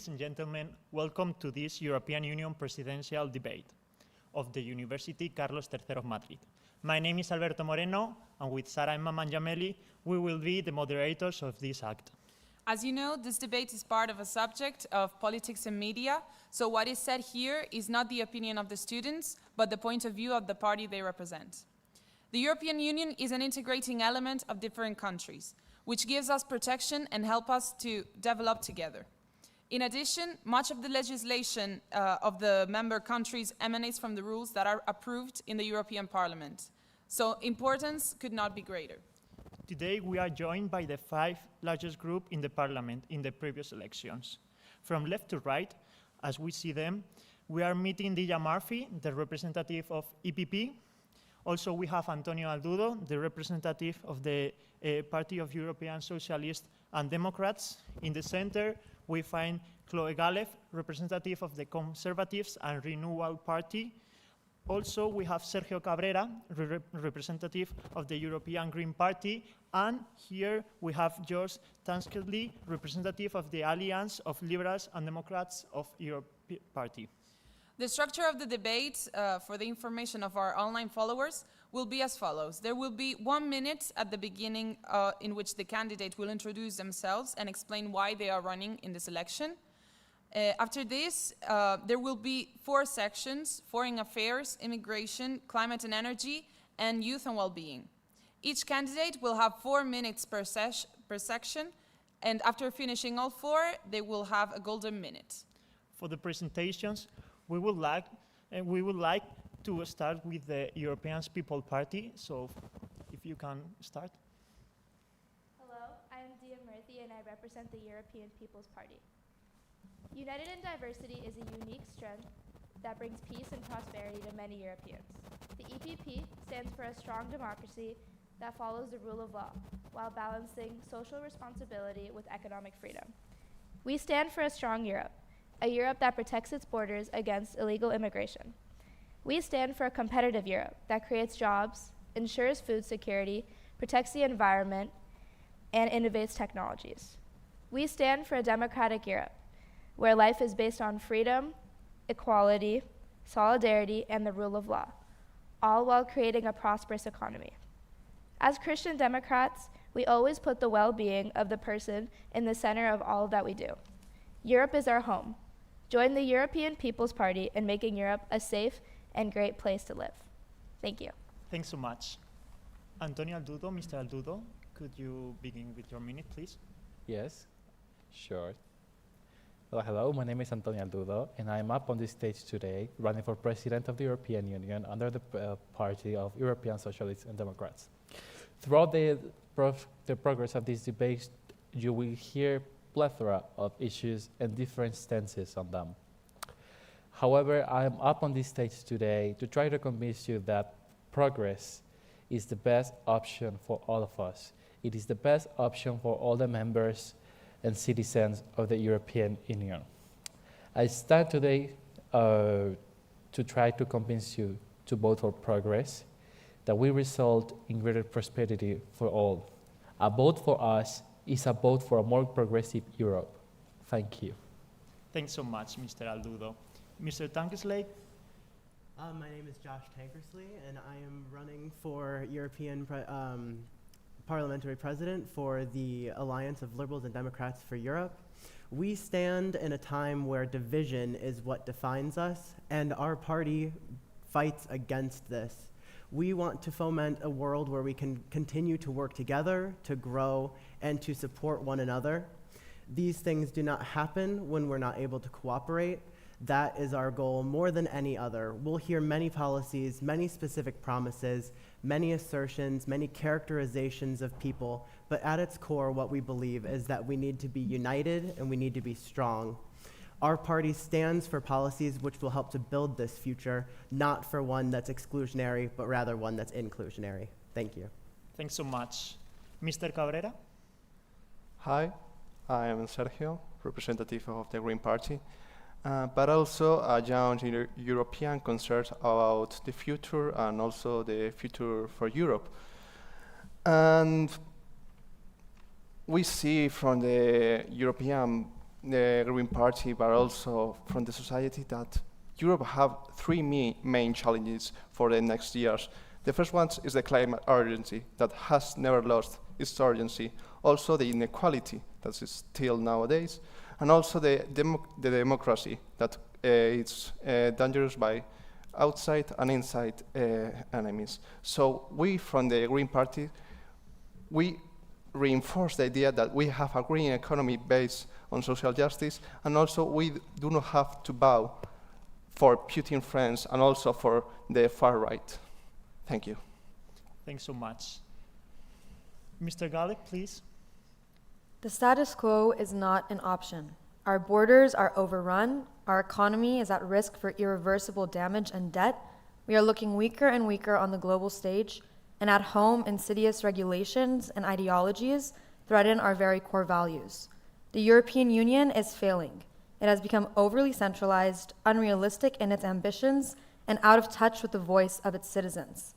Ladies and gentlemen, welcome to this European Union presidential debate of the University Carlos III of Madrid. My name is Alberto Moreno, and with Sara Emma Mangiamelli, we will be the moderators of this act. As you know, this debate is part of a subject of politics and media, so what is said here is not the opinion of the students, but the point of view of the party they represent. The European Union is an integrating element of different countries, which gives us protection and help us to develop together. In addition, much of the legislation of the member countries emanates from the rules that are approved in the European Parliament. So importance could not be greater. Today we are joined by the 5 largest groups in the Parliament in the previous elections. From left to right, as we see them, we are meeting Dija Murphy, the representative of EPP. Also we have Antonio Aldudo, the representative of the Party of European Socialists and Democrats. In the center, we find Chloe Galev, representative of the Conservatives and Renewal Party. Also, we have Sergio Cabrera, representative of the European Green Party. And here we have George Tanskelly, representative of the Alliance of Liberals and Democrats of Europe Party. The structure of the debate, for the information of our online followers, will be as follows. There will be 1 minute at the beginning in which the candidate will introduce themselves and explain why they are running in this election. After this, there will be 4 sections: foreign affairs, immigration, climate and energy, and youth and well-being. Each candidate will have 4 minutes per section, and after finishing all 4, they will have a golden minute. For the presentations, we would like to start with the European People's Party. So, if you can start. Hello, I am Dia Murthy and I represent the European People's Party. United in diversity is a unique strength that brings peace and prosperity to many Europeans. The EPP stands for a strong democracy that follows the rule of law while balancing social responsibility with economic freedom. We stand for a strong Europe, a Europe that protects its borders against illegal immigration. We stand for a competitive Europe that creates jobs, ensures food security, protects the environment, and innovates technologies. We stand for a democratic Europe, where life is based on freedom, equality, solidarity, and the rule of law, all while creating a prosperous economy. As Christian Democrats, we always put the well-being of the person in the center of all that we do. Europe is our home. Join the European People's Party in making Europe a safe and great place to live. Thank you. Thanks so much. Antonio Aldudo, Mr. Aldudo, could you begin with your minute, please? Yes, sure. Well, hello, my name is Antonio Aldudo, and I'm up on this stage today running for President of the European Union under the Party of European Socialists and Democrats. Throughout the progress of this debate, you will hear plethora of issues and different stances on them. However, I am up on this stage today to try to convince you that progress is the best option for all of us. It is the best option for all the members and citizens of the European Union. I stand today to try to convince you to vote for progress that will result in greater prosperity for all. A vote for us is a vote for a more progressive Europe. Thank you. Thanks so much, Mr. Aldudo. Mr. Tankersley? My name is Josh Tankersley, and I am running for European Parliamentary President for the Alliance of Liberals and Democrats for Europe. We stand in a time where division is what defines us, and our party fights against this. We want to foment a world where we can continue to work together, to grow, and to support one another. These things do not happen when we're not able to cooperate. That is our goal more than any other. We'll hear many policies, many specific promises, many assertions, many characterizations of people, but at its core, what we believe is that we need to be united and we need to be strong. Our party stands for policies which will help to build this future, not for one that's exclusionary, but rather one that's inclusionary. Thank you. Thanks so much. Mr. Cabrera? Hi, I am Sergio, representative of the Green Party, but also a young European concerned about the future and also the future for Europe. And we see from the European the Green Party, but also from the society, that Europe have three main challenges for the next years. The first one is the climate urgency that has never lost its urgency. Also the inequality that is still nowadays, and also the democracy that is dangerous by outside and inside enemies. So we from the Green Party, we reinforce the idea that we have a green economy based on social justice, and also we do not have to bow for Putin friends and also for the far right. Thank you. Thanks so much. Mr. Galek, please. The status quo is not an option. Our borders are overrun, our economy is at risk for irreversible damage and debt, we are looking weaker and weaker on the global stage, and at home, insidious regulations and ideologies threaten our very core values. The European Union is failing. It has become overly centralized, unrealistic in its ambitions, and out of touch with the voice of its citizens.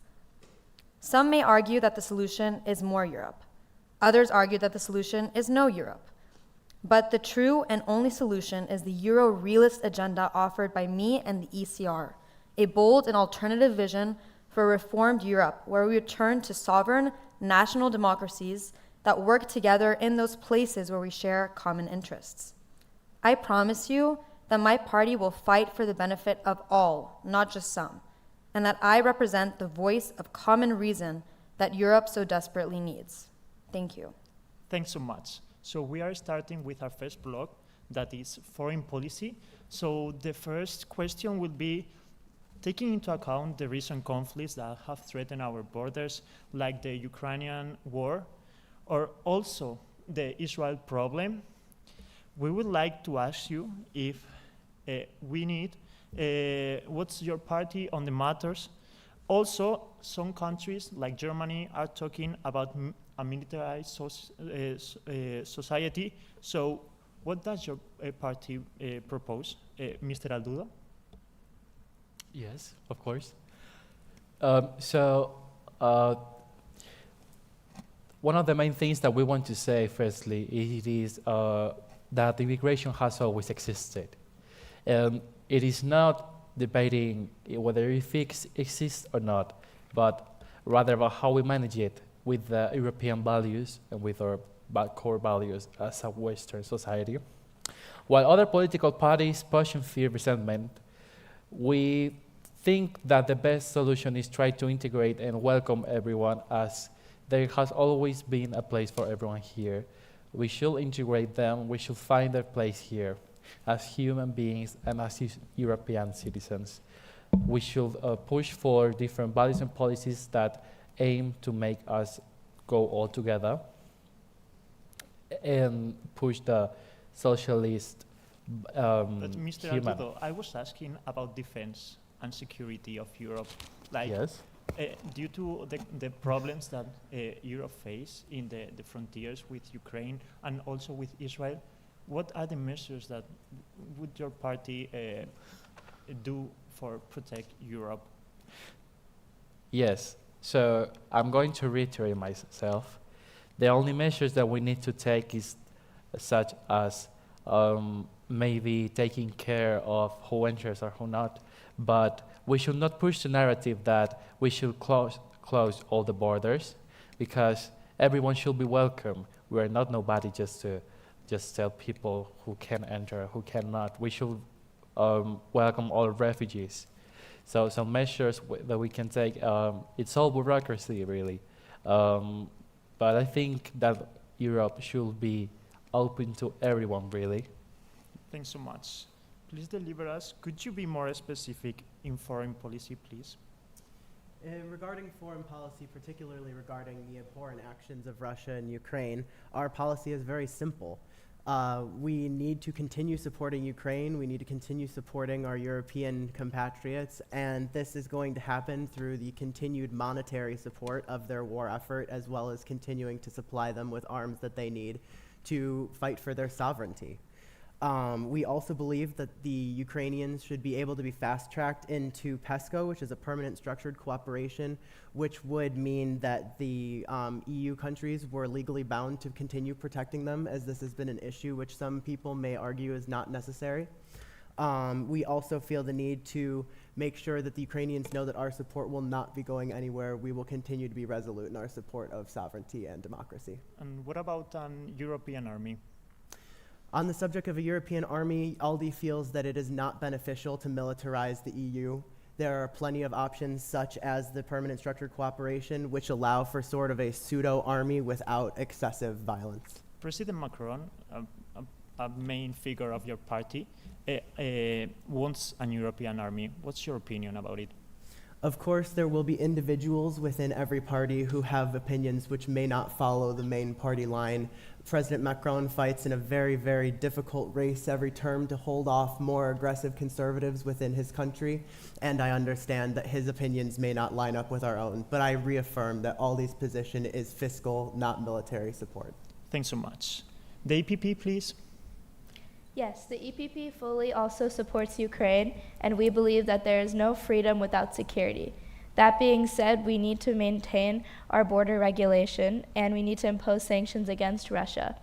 Some may argue that the solution is more Europe. Others argue that the solution is no Europe. But the true and only solution is the Euro-realist agenda offered by me and the ECR, a bold and alternative vision for a reformed Europe where we return to sovereign national democracies that work together in those places where we share common interests. I promise you that my party will fight for the benefit of all, not just some, and that I represent the voice of common reason that Europe so desperately needs. Thank you. Thanks so much. So we are starting with our first block, that is foreign policy. So the first question will be, taking into account the recent conflicts that have threatened our borders, like the Ukrainian war, or also the Israel problem, we would like to ask you if what's your party on the matters? Also, some countries like Germany are talking about a militarized society. So what does your party propose, Mr. Aldudo? Yes, of course. One of the main things that we want to say, firstly, it is that immigration has always existed. It is not debating whether it exists or not, but rather about how we manage it with the European values and with our core values as a Western society. While other political parties push and fear resentment, we think that the best solution is try to integrate and welcome everyone, as there has always been a place for everyone here. We should integrate them, we should find their place here as human beings and as European citizens. We should push for different values and policies that aim to make us go all together and push the socialist But Mr. human. Aldudo, I was asking about defense and security of Europe. Like, Yes. due to the problems that Europe face in the frontiers with Ukraine and also with Israel, what are the measures that would your party do for protect Europe? Yes. So I'm going to reiterate myself. The only measures that we need to take is such as maybe taking care of who enters or who not, but we should not push the narrative that we should close all the borders, because everyone should be welcome. We are not nobody just to tell people who can enter, who cannot. We should welcome all refugees. So some measures that we can take, it's all bureaucracy really. But I think that Europe should be open to everyone really. Thanks so much. Please deliver us. Could you be more specific in foreign policy, please? Regarding foreign policy, particularly regarding the abhorrent actions of Russia and Ukraine, our policy is very simple. We need to continue supporting Ukraine, we need to continue supporting our European compatriots, and this is going to happen through the continued monetary support of their war effort, as well as continuing to supply them with arms that they need to fight for their sovereignty. We also believe that the Ukrainians should be able to be fast-tracked into PESCO, which is a permanent structured cooperation, which would mean that the EU countries were legally bound to continue protecting them, as this has been an issue which some people may argue is not necessary. We also feel the need to make sure that the Ukrainians know that our support will not be going anywhere. We will continue to be resolute in our support of sovereignty and democracy. And what about an European army? On the subject of a European army, ALDE feels that it is not beneficial to militarize the EU. There are plenty of options, such as the permanent structured cooperation, which allow for sort of a pseudo-army without excessive violence. President Macron, a main figure of your party, wants an European army. What's your opinion about it? Of course, there will be individuals within every party who have opinions which may not follow the main party line. President Macron fights in a very, very difficult race every term to hold off more aggressive conservatives within his country, and I understand that his opinions may not line up with our own, but I reaffirm that ALDE's position is fiscal, not military support. Thanks so much. The EPP, please. Yes, the EPP fully also supports Ukraine, and we believe that there is no freedom without security. That being said, we need to maintain our border regulation, and we need to impose sanctions against Russia.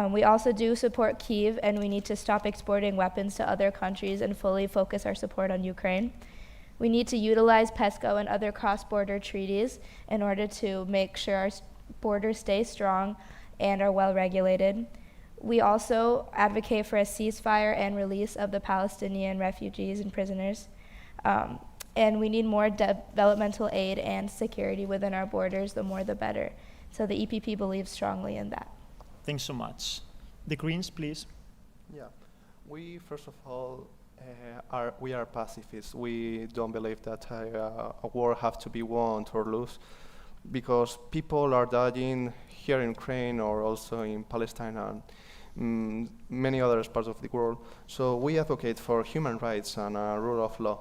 We also do support Kyiv, and we need to stop exporting weapons to other countries and fully focus our support on Ukraine. We need to utilize PESCO and other cross-border treaties in order to make sure our borders stay strong and are well regulated. We also advocate for a ceasefire and release of the Palestinian refugees and prisoners. And we need more developmental aid and security within our borders, the more the better. So the EPP believes strongly in that. Thanks so much. The Greens, please. Yeah, we first of all we are pacifists. We don't believe that a war have to be won or lost, because people are dying here in Ukraine or also in Palestine and many other parts of the world. So we advocate for human rights and rule of law.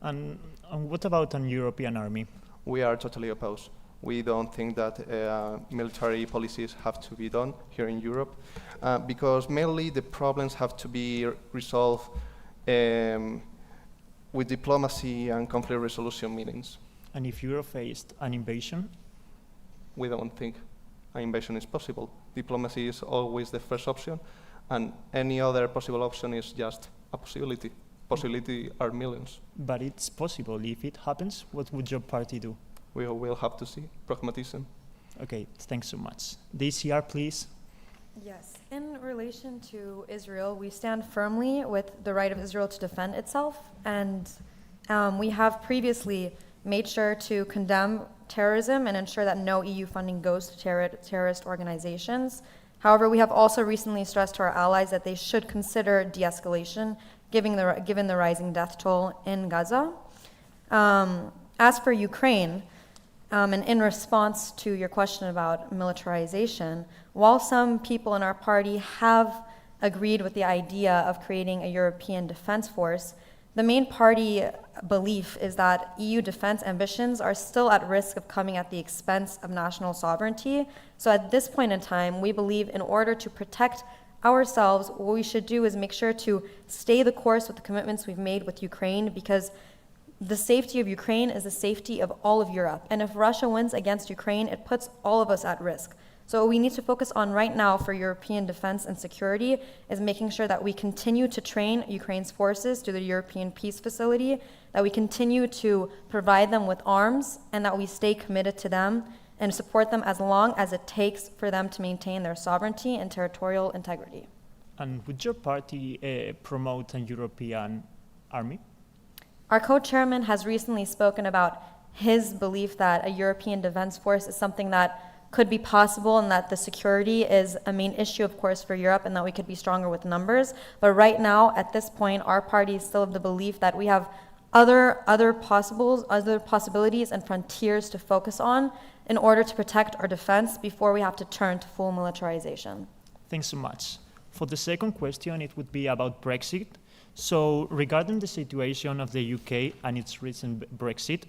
And what about an European army? We are totally opposed. We don't think that military policies have to be done here in Europe, because mainly the problems have to be resolved with diplomacy and conflict resolution meetings. And if Europe faced an invasion? We don't think an invasion is possible. Diplomacy is always the first option, and any other possible option is just a possibility. Possibility are millions. But it's possible. If it happens, what would your party do? We will have to see. Pragmatism. Okay, thanks so much. The ECR, please. Yes. In relation to Israel, we stand firmly with the right of Israel to defend itself, and we have previously made sure to condemn terrorism and ensure that no EU funding goes to terrorist organizations. However, we have also recently stressed to our allies that they should consider de-escalation, given the rising death toll in Gaza. As for Ukraine, and in response to your question about militarization, while some people in our party have agreed with the idea of creating a European defense force, the main party belief is that EU defense ambitions are still at risk of coming at the expense of national sovereignty. So at this point in time, we believe in order to protect ourselves, what we should do is make sure to stay the course with the commitments we've made with Ukraine, because the safety of Ukraine is the safety of all of Europe. And if Russia wins against Ukraine, it puts all of us at risk. So what we need to focus on right now for European defense and security is making sure that we continue to train Ukraine's forces through the European Peace Facility, that we continue to provide them with arms, and that we stay committed to them and support them as long as it takes for them to maintain their sovereignty and territorial integrity. And would your party promote a European army? Our co-chairman has recently spoken about his belief that a European defense force is something that could be possible, and that the security is a main issue, of course, for Europe, and that we could be stronger with numbers. But right now, at this point, our party is still of the belief that we have other possibilities and frontiers to focus on in order to protect our defense before we have to turn to full militarization. Thanks so much. For the second question, it would be about Brexit. So regarding the situation of the UK and its recent Brexit,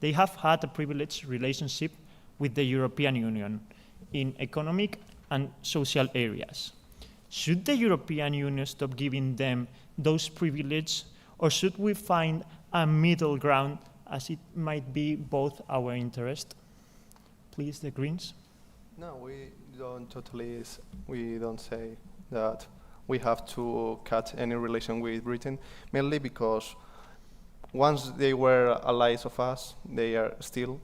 they have had a privileged relationship with the European Union in economic and social areas. Should the European Union stop giving them those privileges, or should we find a middle ground, as it might be both our interest? Please, the Greens. No, we don't say that we have to cut any relation with Britain, mainly because once they were allies of us, they are still,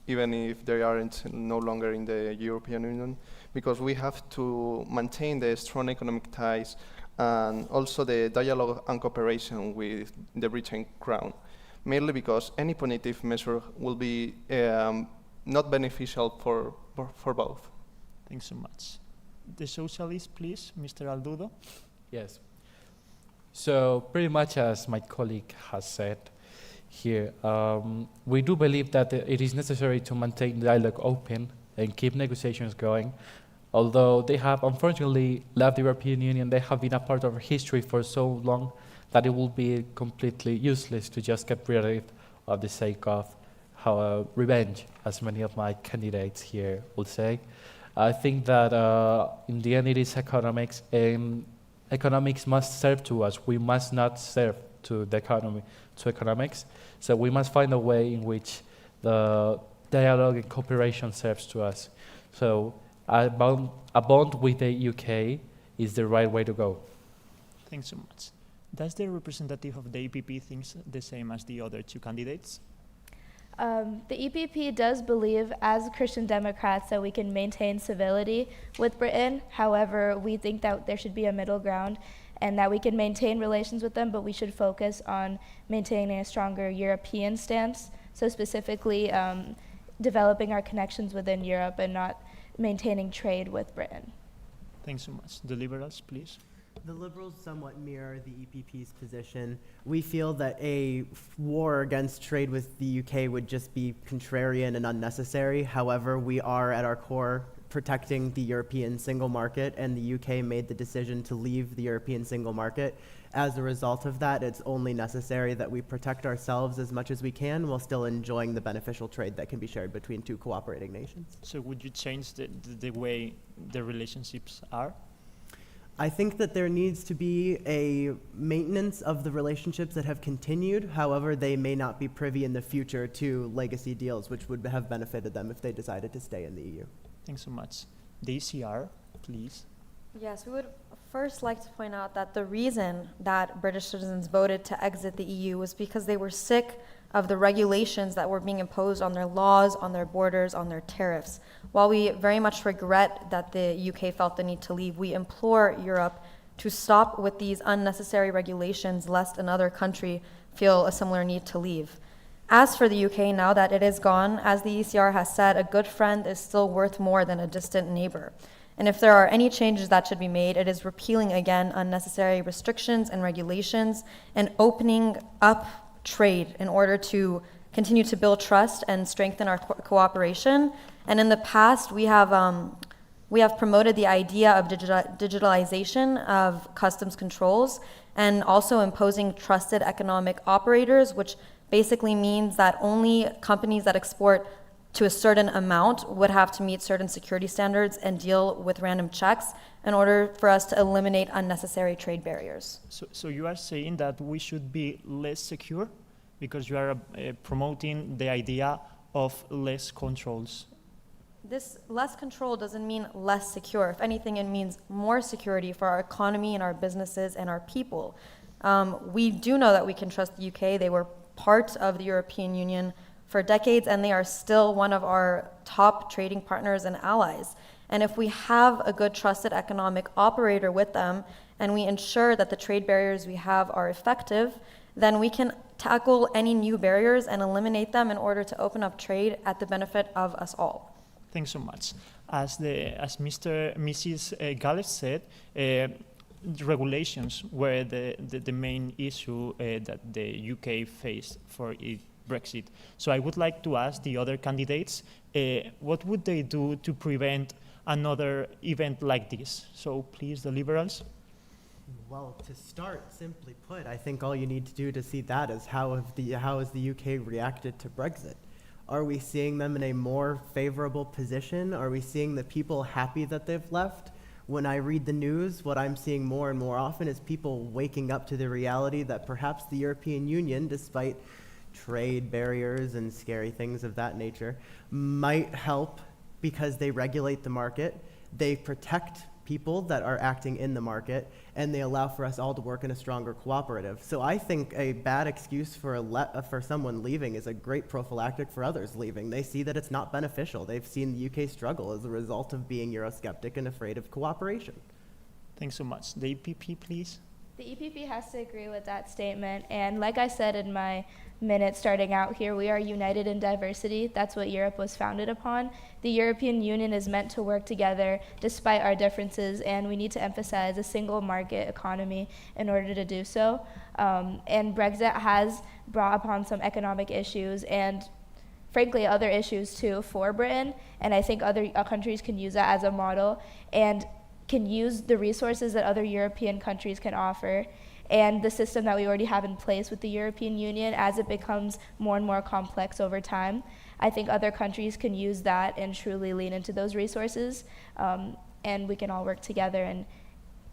even if they aren't no longer in the European Union, because we have to maintain the strong economic ties and also the dialogue and cooperation with the British Crown, mainly because any punitive measure will be not beneficial for both. Thanks so much. The socialists, please, Mr. Aldudo. Yes. So pretty much as my colleague has said here, we do believe that it is necessary to maintain dialogue open and keep negotiations going. Although they have unfortunately left the European Union, they have been a part of our history for so long that it will be completely useless to just get rid of it for the sake of revenge, as many of my candidates here will say. I think that in the end it is economics, and economics must serve to us. We must not serve to the economy, to economics. So we must find a way in which the dialogue and cooperation serves to us. So a bond with the UK is the right way to go. Thanks so much. Does the representative of the EPP think the same as the other two candidates? The EPP does believe, as Christian Democrats, that we can maintain civility with Britain. However, we think that there should be a middle ground and that we can maintain relations with them, but we should focus on maintaining a stronger European stance. So specifically, developing our connections within Europe and not maintaining trade with Britain. Thanks so much. The Liberals, please. The Liberals somewhat mirror the EPP's position. We feel that a war against trade with the UK would just be contrarian and unnecessary. However, we are at our core protecting the European single market, and the UK made the decision to leave the European single market. As a result of that, it's only necessary that we protect ourselves as much as we can while still enjoying the beneficial trade that can be shared between two cooperating nations. So would you change the way the relationships are? I think that there needs to be a maintenance of the relationships that have continued. However, they may not be privy in the future to legacy deals, which would have benefited them if they decided to stay in the EU. Thanks so much. The ECR, please. Yes, we would first like to point out that the reason that British citizens voted to exit the EU was because they were sick of the regulations that were being imposed on their laws, on their borders, on their tariffs. While we very much regret that the UK felt the need to leave, we implore Europe to stop with these unnecessary regulations lest another country feel a similar need to leave. As for the UK, now that it is gone, as the ECR has said, a good friend is still worth more than a distant neighbor. And if there are any changes that should be made, it is repealing again unnecessary restrictions and regulations and opening up trade in order to continue to build trust and strengthen our cooperation. And in the past, we have promoted the idea of digitalization of customs controls and also imposing trusted economic operators, which basically means that only companies that export to a certain amount would have to meet certain security standards and deal with random checks in order for us to eliminate unnecessary trade barriers. So you are saying that we should be less secure because you are promoting the idea of less controls. This less control doesn't mean less secure. If anything, it means more security for our economy and our businesses and our people. We do know that we can trust the UK. They were part of the European Union for decades, and they are still one of our top trading partners and allies. And if we have a good trusted economic operator with them, and we ensure that the trade barriers we have are effective, then we can tackle any new barriers and eliminate them in order to open up trade at the benefit of us all. Thanks so much. As Mrs. Galles said, regulations were the main issue that the UK faced for Brexit. So I would like to ask the other candidates, what would they do to prevent another event like this? So please, the Liberals. Well, to start, simply put, I think all you need to do to see that is how has the UK reacted to Brexit? Are we seeing them in a more favorable position? Are we seeing the people happy that they've left? When I read the news, what I'm seeing more and more often is people waking up to the reality that perhaps the European Union, despite trade barriers and scary things of that nature, might help because they regulate the market, they protect people that are acting in the market, and they allow for us all to work in a stronger cooperative. So I think a bad excuse for someone leaving is a great prophylactic for others leaving. They see that it's not beneficial. They've seen the UK struggle as a result of being Eurosceptic and afraid of cooperation. Thanks so much. The EPP, please. The EPP has to agree with that statement, and like I said in my minute starting out here, we are united in diversity. That's what Europe was founded upon. The European Union is meant to work together despite our differences, and we need to emphasize a single market economy in order to do so. And Brexit has brought upon some economic issues and frankly other issues too for Britain, and I think other countries can use that as a model and can use the resources that other European countries can offer and the system that we already have in place with the European Union as it becomes more and more complex over time. I think other countries can use that and truly lean into those resources, and we can all work together and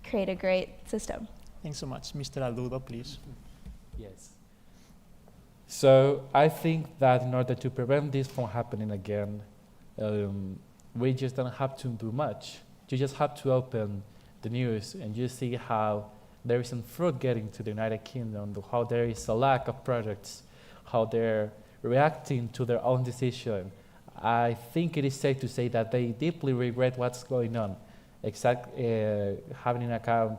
create a great system. Thanks so much. Mr. Aldudo, please. Yes. So I think that in order to prevent this from happening again, we just don't have to do much. You just have to open the news and you see how there isn't fruit getting to the United Kingdom, how there is a lack of products, how they're reacting to their own decision. I think it is safe to say that they deeply regret what's going on, having in account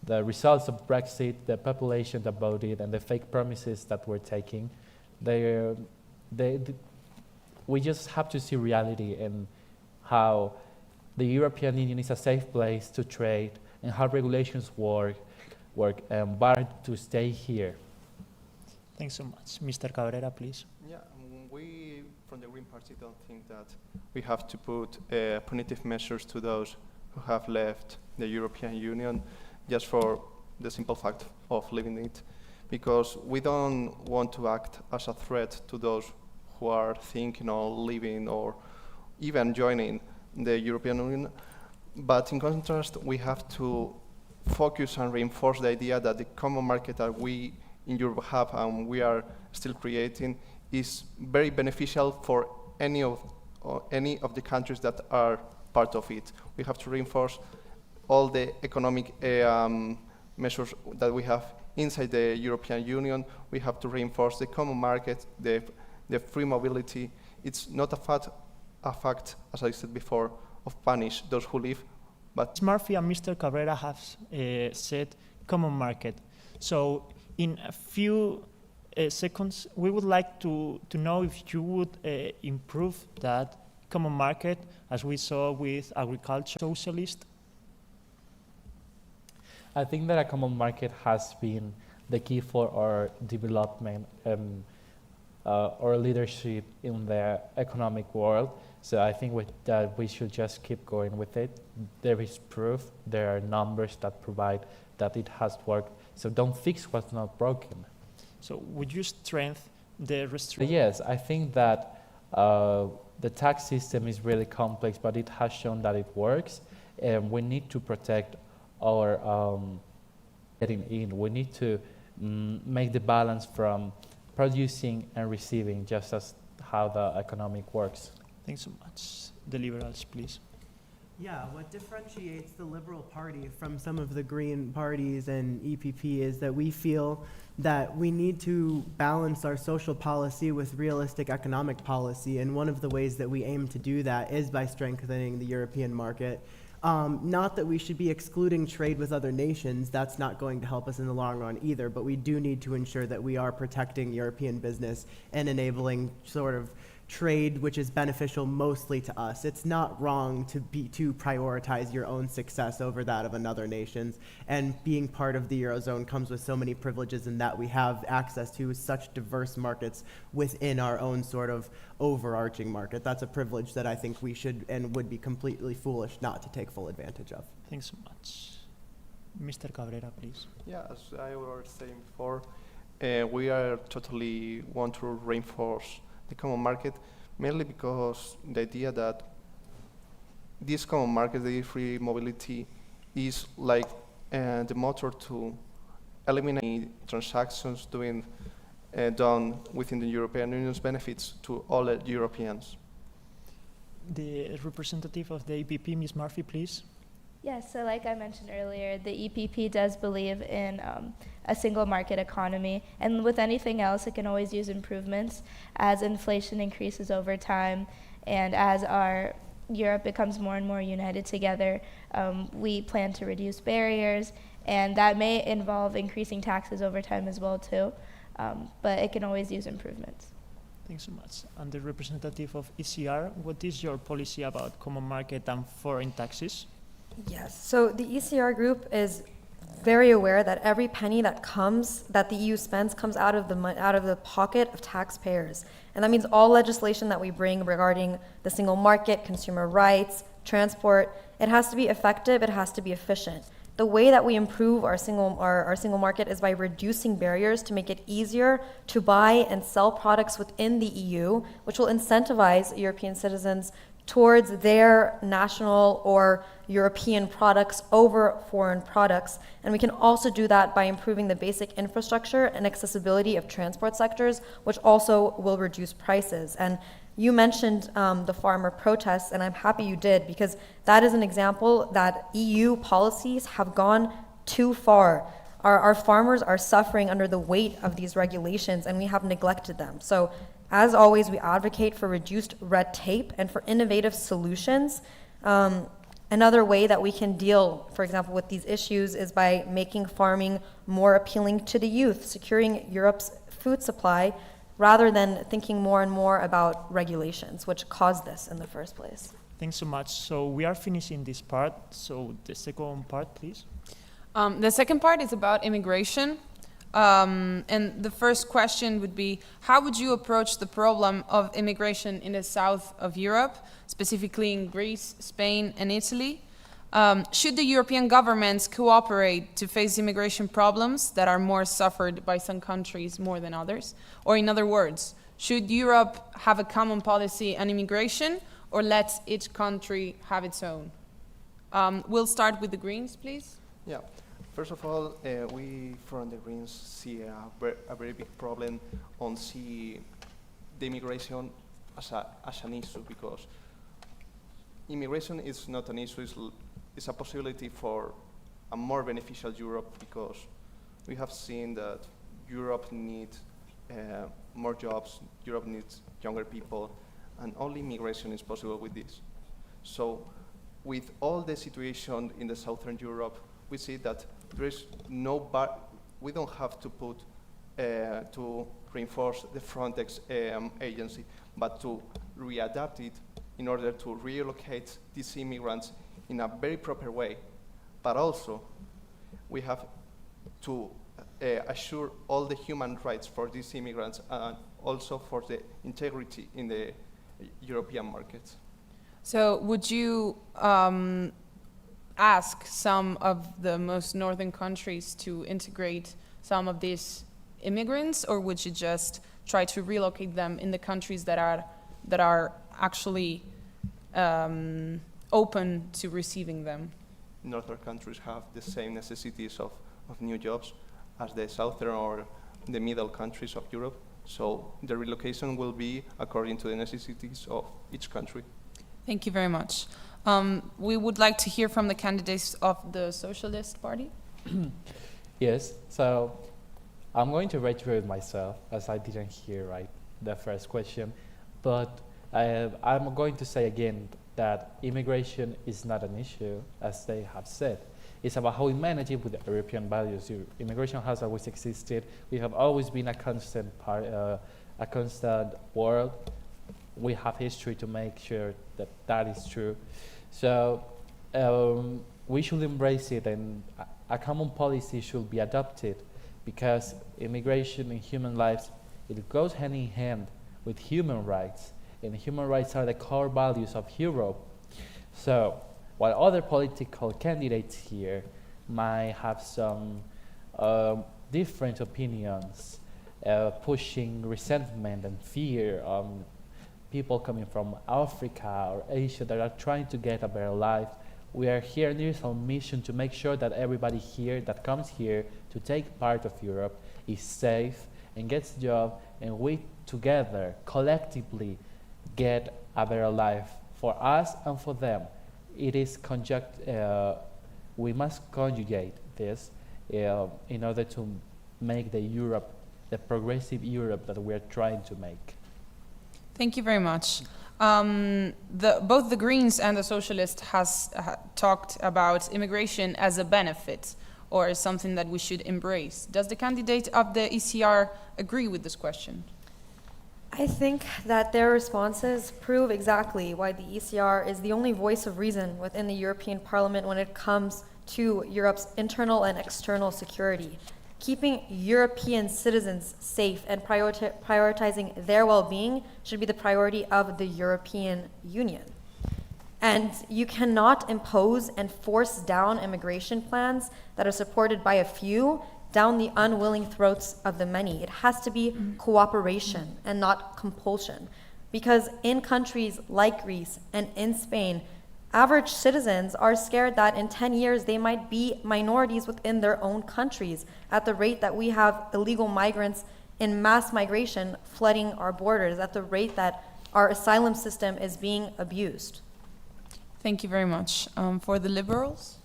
the results of Brexit, the population that voted, and the fake promises that we're taking. We just have to see reality and how the European Union is a safe place to trade and how regulations work but to stay here. Thanks so much. Mr. Cabrera, please. Yeah, we from the Green Party don't think that we have to put punitive measures to those who have left the European Union just for the simple fact of leaving it, because we don't want to act as a threat to those who are thinking of leaving or even joining the European Union. But in contrast, we have to focus and reinforce the idea that the common market that we in Europe have and we are still creating is very beneficial for any of the countries that are part of it. We have to reinforce all the economic measures that we have inside the European Union. We have to reinforce the common market, the free mobility. It's not a fact, as I said before, of punish those who leave, but Ms. Murphy and Mr. Cabrera have said common market. So in a few seconds, we would like to know if you would improve that common market as we saw with agriculture socialist. I think that a common market has been the key for our development and our leadership in the economic world. So I think that we should just keep going with it. There is proof, there are numbers that provide that it has worked. So don't fix what's not broken. So would you strengthen the restriction? Yes, I think that the tax system is really complex, but it has shown that it works. And we need to protect our getting in. We need to make the balance from producing and receiving, just as how the economic works. Thanks so much. The Liberals, please. Yeah, what differentiates the Liberal Party from some of the Green parties and EPP is that we feel that we need to balance our social policy with realistic economic policy, and one of the ways that we aim to do that is by strengthening the European market. Not that we should be excluding trade with other nations, that's not going to help us in the long run either, but we do need to ensure that we are protecting European business and enabling sort of trade which is beneficial mostly to us. It's not wrong to prioritize your own success over that of another nation's, and being part of the Eurozone comes with so many privileges in that we have access to such diverse markets within our own sort of overarching market. That's a privilege that I think we should and would be completely foolish not to take full advantage of. Thanks so much. Mr. Cabrera, please. yeah, as I was saying before, we are totally want to reinforce the common market, mainly because the idea that this common market, the free mobility, is like the motor to eliminate transactions done within the European Union's benefits to all Europeans. The representative of the EPP, Ms. Murphy, please. Yes, so like I mentioned earlier, the EPP does believe in a single market economy, and with anything else, it can always use improvements as inflation increases over time, and as our Europe becomes more and more united together. We plan to reduce barriers, and that may involve increasing taxes over time as well too, but it can always use improvements. Thanks so much. And the representative of ECR, what is your policy about common market and foreign taxes? Yes, so the ECR group is very aware that every penny that the EU spends comes out of the pocket of taxpayers. And that means all legislation that we bring regarding the single market, consumer rights, transport, it has to be effective, it has to be efficient. The way that we improve our single market is by reducing barriers to make it easier to buy and sell products within the EU, which will incentivize European citizens towards their national or European products over foreign products. And we can also do that by improving the basic infrastructure and accessibility of transport sectors, which also will reduce prices. And you mentioned the farmer protests, and I'm happy you did, because that is an example that EU policies have gone too far. Our farmers are suffering under the weight of these regulations, and we have neglected them. So, as always, we advocate for reduced red tape and for innovative solutions. Another way that we can deal, for example, with these issues is by making farming more appealing to the youth, securing Europe's food supply, rather than thinking more and more about regulations, which caused this in the first place. Thanks so much. So we are finishing this part. So the second part, please. The second part is about immigration. And the first question would be, how would you approach the problem of immigration in the south of Europe, specifically in Greece, Spain, and Italy? Should the European governments cooperate to face immigration problems that are more suffered by some countries more than others? Or in other words, should Europe have a common policy on immigration, or let each country have its own? We'll start with the Greens, please. Yeah. First of all, we from the Greens see a very big problem on the immigration as an issue, because immigration is not an issue, it's a possibility for a more beneficial Europe, because we have seen that Europe needs more jobs, Europe needs younger people, and only immigration is possible with this. So with all the situation in the southern Europe, we see that there is we don't have to put to reinforce the Frontex agency, but to readapt it in order to relocate these immigrants in a very proper way. But also, we have to assure all the human rights for these immigrants and also for the integrity in the European markets. So would you ask some of the most northern countries to integrate some of these immigrants, or would you just try to relocate them in the countries that are actually open to receiving them? Northern countries have the same necessities of new jobs as the southern or the middle countries of Europe, so the relocation will be according to the necessities of each country. Thank you very much. We would like to hear from the candidates of the Socialist Party. Yes, so I'm going to reiterate myself, as I didn't hear the first question, but I'm going to say again that immigration is not an issue, as they have said. It's about how we manage it with the European values. Immigration has always existed. We have always been a constant world. We have history to make sure that that is true. So we should embrace it, and a common policy should be adopted, because immigration and human lives, it goes hand in hand with human rights, and human rights are the core values of Europe. So while other political candidates here might have some different opinions, pushing resentment and fear on people coming from Africa or Asia that are trying to get a better life, We are here, and there is our mission to make sure that everybody here that comes here to take part of Europe is safe and gets a job, and we together, collectively, get a better life for us and for them. It is we must conjugate this in order to make the Europe, the progressive Europe that we're trying to make. Thank you very much. Both the Greens and the Socialists has talked about immigration as a benefit or something that we should embrace. Does the candidate of the ECR agree with this question? I think that their responses prove exactly why the ECR is the only voice of reason within the European Parliament when it comes to Europe's internal and external security. Keeping European citizens safe and prioritizing their well-being should be the priority of the European Union. And you cannot impose and force down immigration plans that are supported by a few down the unwilling throats of the many. It has to be cooperation and not compulsion. Because in countries like Greece and in Spain, average citizens are scared that in 10 years they might be minorities within their own countries at the rate that we have illegal migrants in mass migration flooding our borders, at the rate that our asylum system is being abused. Thank you very much. For the Liberals?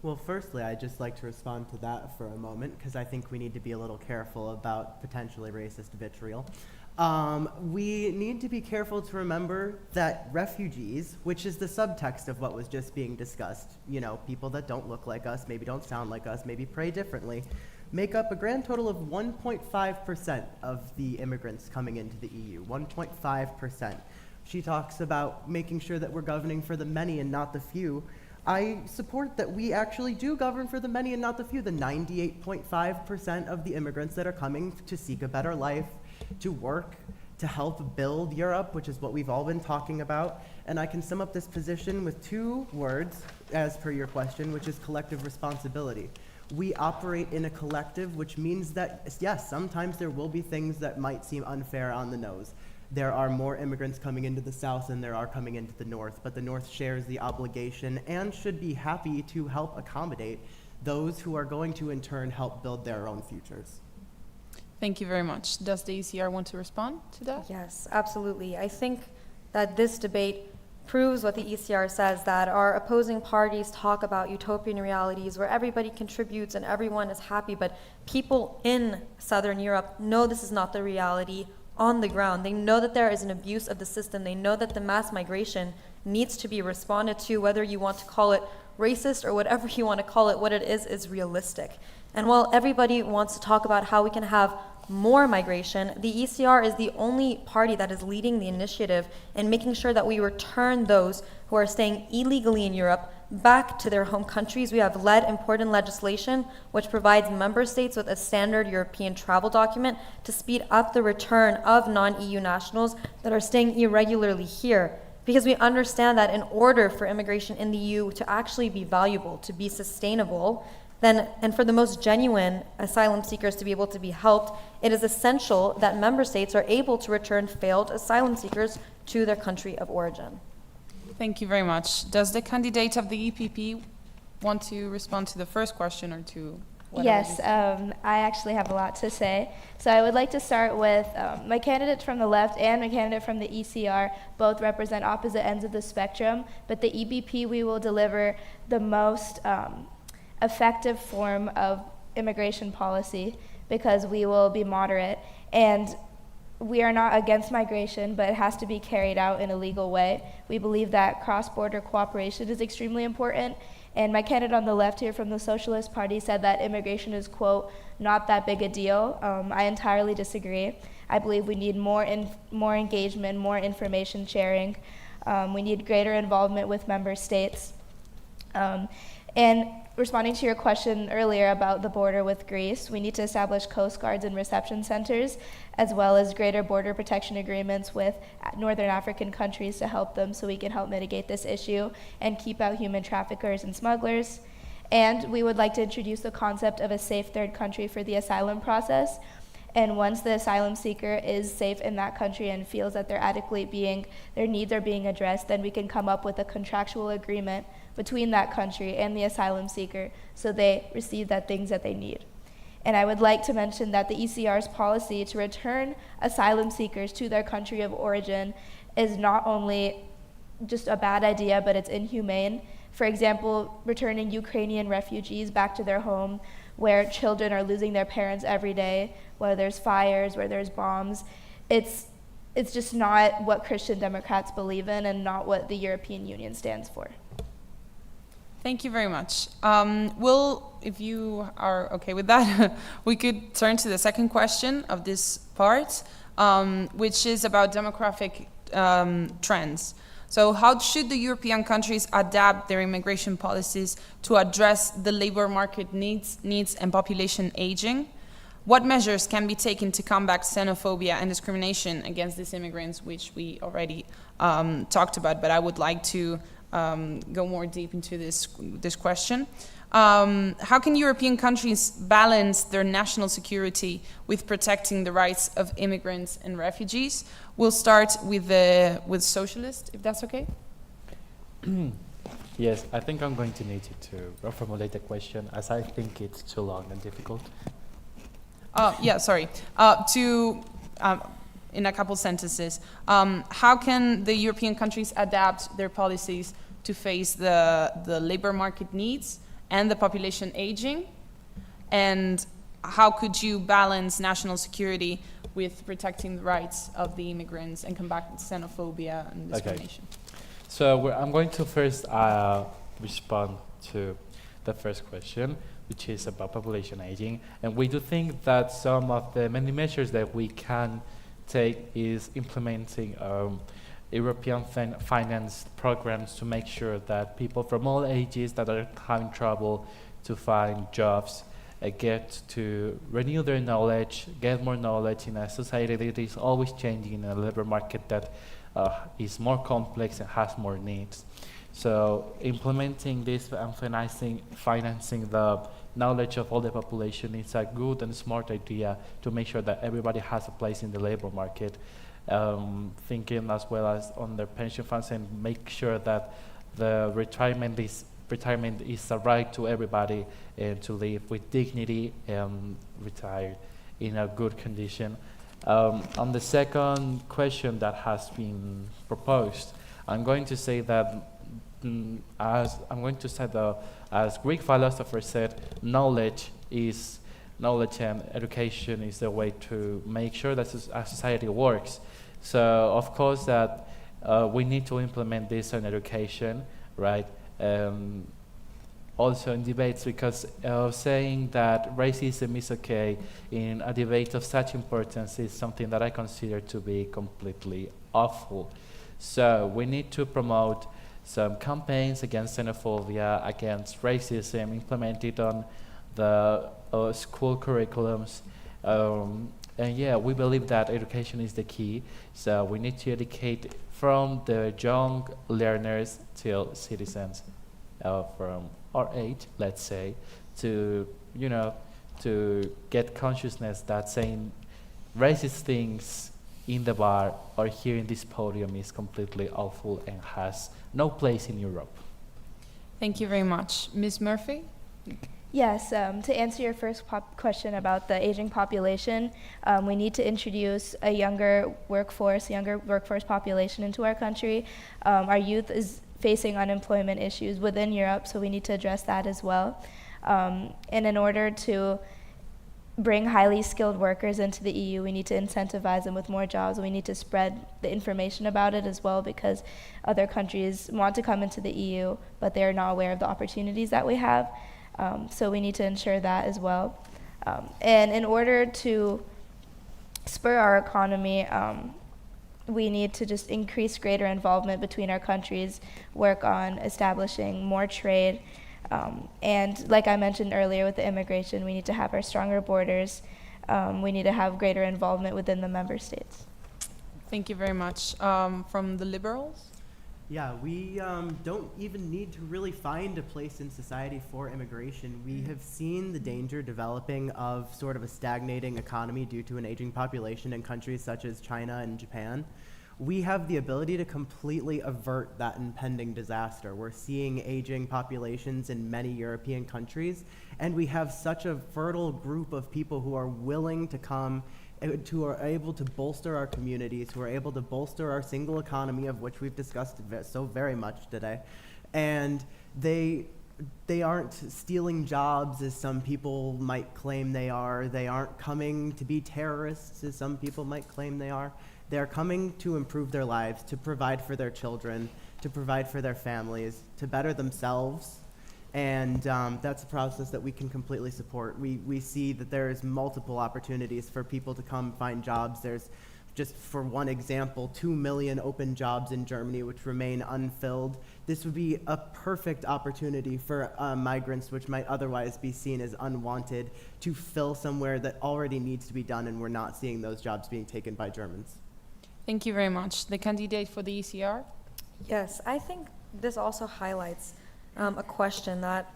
Well, firstly, I'd just like to respond to that for a moment, because I think we need to be a little careful about potentially racist vitriol. We need to be careful to remember that refugees, which is the subtext of what was just being discussed, you know, people that don't look like us, maybe don't sound like us, maybe pray differently, make up a grand total of 1.5% of the immigrants coming into the EU, 1.5%. She talks about making sure that we're governing for the many and not the few. I support that we actually do govern for the many and not the few, the 98.5% of the immigrants that are coming to seek a better life, to work, to help build Europe, which is what we've all been talking about. And I can sum up this position with 2 words, as per your question, which is collective responsibility. We operate in a collective, which means that, yes, sometimes there will be things that might seem unfair on the nose. There are more immigrants coming into the South than there are coming into the North, but the North shares the obligation and should be happy to help accommodate those who are going to, in turn, help build their own futures. Thank you very much. Does the ECR want to respond to that? Yes, absolutely. I think that this debate proves what the ECR says, that our opposing parties talk about utopian realities where everybody contributes and everyone is happy, but people in Southern Europe know this is not the reality on the ground. They know that there is an abuse of the system. They know that the mass migration needs to be responded to, whether you want to call it racist or whatever you want to call it. What it is realistic. And while everybody wants to talk about how we can have more migration, the ECR is the only party that is leading the initiative and making sure that we return those who are staying illegally in Europe back to their home countries. We have led important legislation which provides member states with a standard European travel document to speed up the return of non-EU nationals that are staying irregularly here. Because we understand that in order for immigration in the EU to actually be valuable, to be sustainable, then, and for the most genuine asylum seekers to be able to be helped, it is essential that member states are able to return failed asylum seekers to their country of origin. Thank you very much. Does the candidate of the EPP want to respond to the first question or to whatever? Yes, I actually have a lot to say. So I would like to start with my candidate from the left and my candidate from the ECR both represent opposite ends of the spectrum, but the EPP, we will deliver the most effective form of immigration policy because we will be moderate, and we are not against migration, but it has to be carried out in a legal way. We believe that cross-border cooperation is extremely important, and my candidate on the left here from the Socialist Party said that immigration is, quote, not that big a deal. I entirely disagree. I believe we need more engagement, more information sharing. We need greater involvement with member states. And responding to your question earlier about the border with Greece, we need to establish coast guards and reception centers, as well as greater border protection agreements with northern African countries to help them so we can help mitigate this issue and keep out human traffickers and smugglers. And we would like to introduce the concept of a safe third country for the asylum process. And once the asylum seeker is safe in that country and feels that their needs are being addressed, then we can come up with a contractual agreement between that country and the asylum seeker so they receive the things that they need. And I would like to mention that the ECR's policy to return asylum seekers to their country of origin is not only just a bad idea, but it's inhumane. For example, returning Ukrainian refugees back to their home where children are losing their parents every day, where there's fires, where there's bombs. It's just not what Christian Democrats believe in and not what the European Union stands for. Thank you very much. If you are okay with that, we could turn to the second question of this part, which is about demographic trends. So how should the European countries adapt their immigration policies to address the labor market needs and population aging? What measures can be taken to combat xenophobia and discrimination against these immigrants, which we already talked about, but I would like to go more deep into this question. How can European countries balance their national security with protecting the rights of immigrants and refugees? We'll start with socialist, if that's okay. Yes, I think I'm going to need you to reformulate the question, as I think it's too long and difficult. Yeah, sorry. In a couple sentences, how can the European countries adapt their policies to face the labor market needs and the population aging? And how could you balance national security with protecting the rights of the immigrants and combat xenophobia and discrimination? Okay. So I'm going to first respond to the first question, which is about population aging. And we do think that some of the many measures that we can take is implementing European finance programs to make sure that people from all ages that are having trouble to find jobs get to renew their knowledge, get more knowledge in a society that is always changing, in a labor market that is more complex and has more needs. So implementing this and financing the knowledge of all the population is a good and smart idea to make sure that everybody has a place in the labor market. Thinking as well as on their pension funds and make sure that the retirement is a right to everybody and to live with dignity and retire in a good condition. On the second question that has been proposed, I'm going to say that as Greek philosopher said, knowledge and education is the way to make sure that a society works. So of course that we need to implement this in education, right? Also in debates, because saying that racism is okay in a debate of such importance is something that I consider to be completely awful. So we need to promote some campaigns against xenophobia, against racism, implemented on the school curriculums. And yeah, we believe that education is the key. So we need to educate from the young learners till citizens from our age, let's say, to get consciousness that saying racist things in the bar or here in this podium is completely awful and has no place in Europe. Thank you very much. Ms. Murphy? Yes, to answer your first question about the aging population, we need to introduce a younger workforce population into our country. Our youth is facing unemployment issues within Europe, so we need to address that as well. And in order to bring highly skilled workers into the EU, we need to incentivize them with more jobs. We need to spread the information about it as well, because other countries want to come into the EU, but they're not aware of the opportunities that we have. So we need to ensure that as well. And in order to spur our economy, we need to just increase greater involvement between our countries, work on establishing more trade. And like I mentioned earlier with the immigration, we need to have our stronger borders. We need to have greater involvement within the member states. Thank you very much. From the Liberals? Yeah, we don't even need to really find a place in society for immigration. We have seen the danger developing of sort of a stagnating economy due to an aging population in countries such as China and Japan. We have the ability to completely avert that impending disaster. We're seeing aging populations in many European countries, and we have such a fertile group of people who are willing to come, who are able to bolster our communities, who are able to bolster our single economy, of which we've discussed so very much today. And they aren't stealing jobs as some people might claim they are. They aren't coming to be terrorists as some people might claim they are. They're coming to improve their lives, to provide for their children, to provide for their families, to better themselves. And that's a process that we can completely support. We see that there is multiple opportunities for people to come find jobs. There's, just for one example, 2 million open jobs in Germany which remain unfilled. This would be a perfect opportunity for migrants which might otherwise be seen as unwanted to fill somewhere that already needs to be done, and we're not seeing those jobs being taken by Germans. Thank you very much. The candidate for the ECR? Yes, I think this also highlights a question that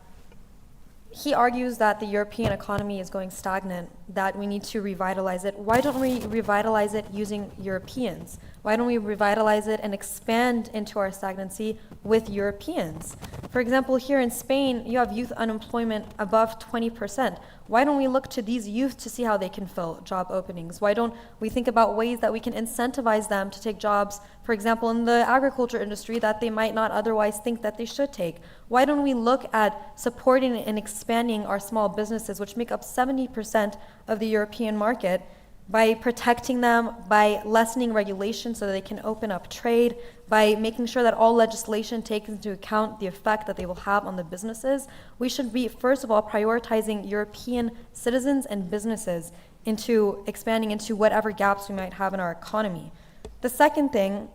he argues that the European economy is going stagnant, that we need to revitalize it. Why don't we revitalize it using Europeans? Why don't we revitalize it and expand into our stagnancy with Europeans? For example, here in Spain, you have youth unemployment above 20%. Why don't we look to these youth to see how they can fill job openings? Why don't we think about ways that we can incentivize them to take jobs, for example, in the agriculture industry that they might not otherwise think that they should take? Why don't we look at supporting and expanding our small businesses, which make up 70% of the European market, by protecting them, by lessening regulation so that they can open up trade, by making sure that all legislation takes into account the effect that they will have on the businesses? We should be, first of all, prioritizing European citizens and businesses into expanding into whatever gaps we might have in our economy. The second thing,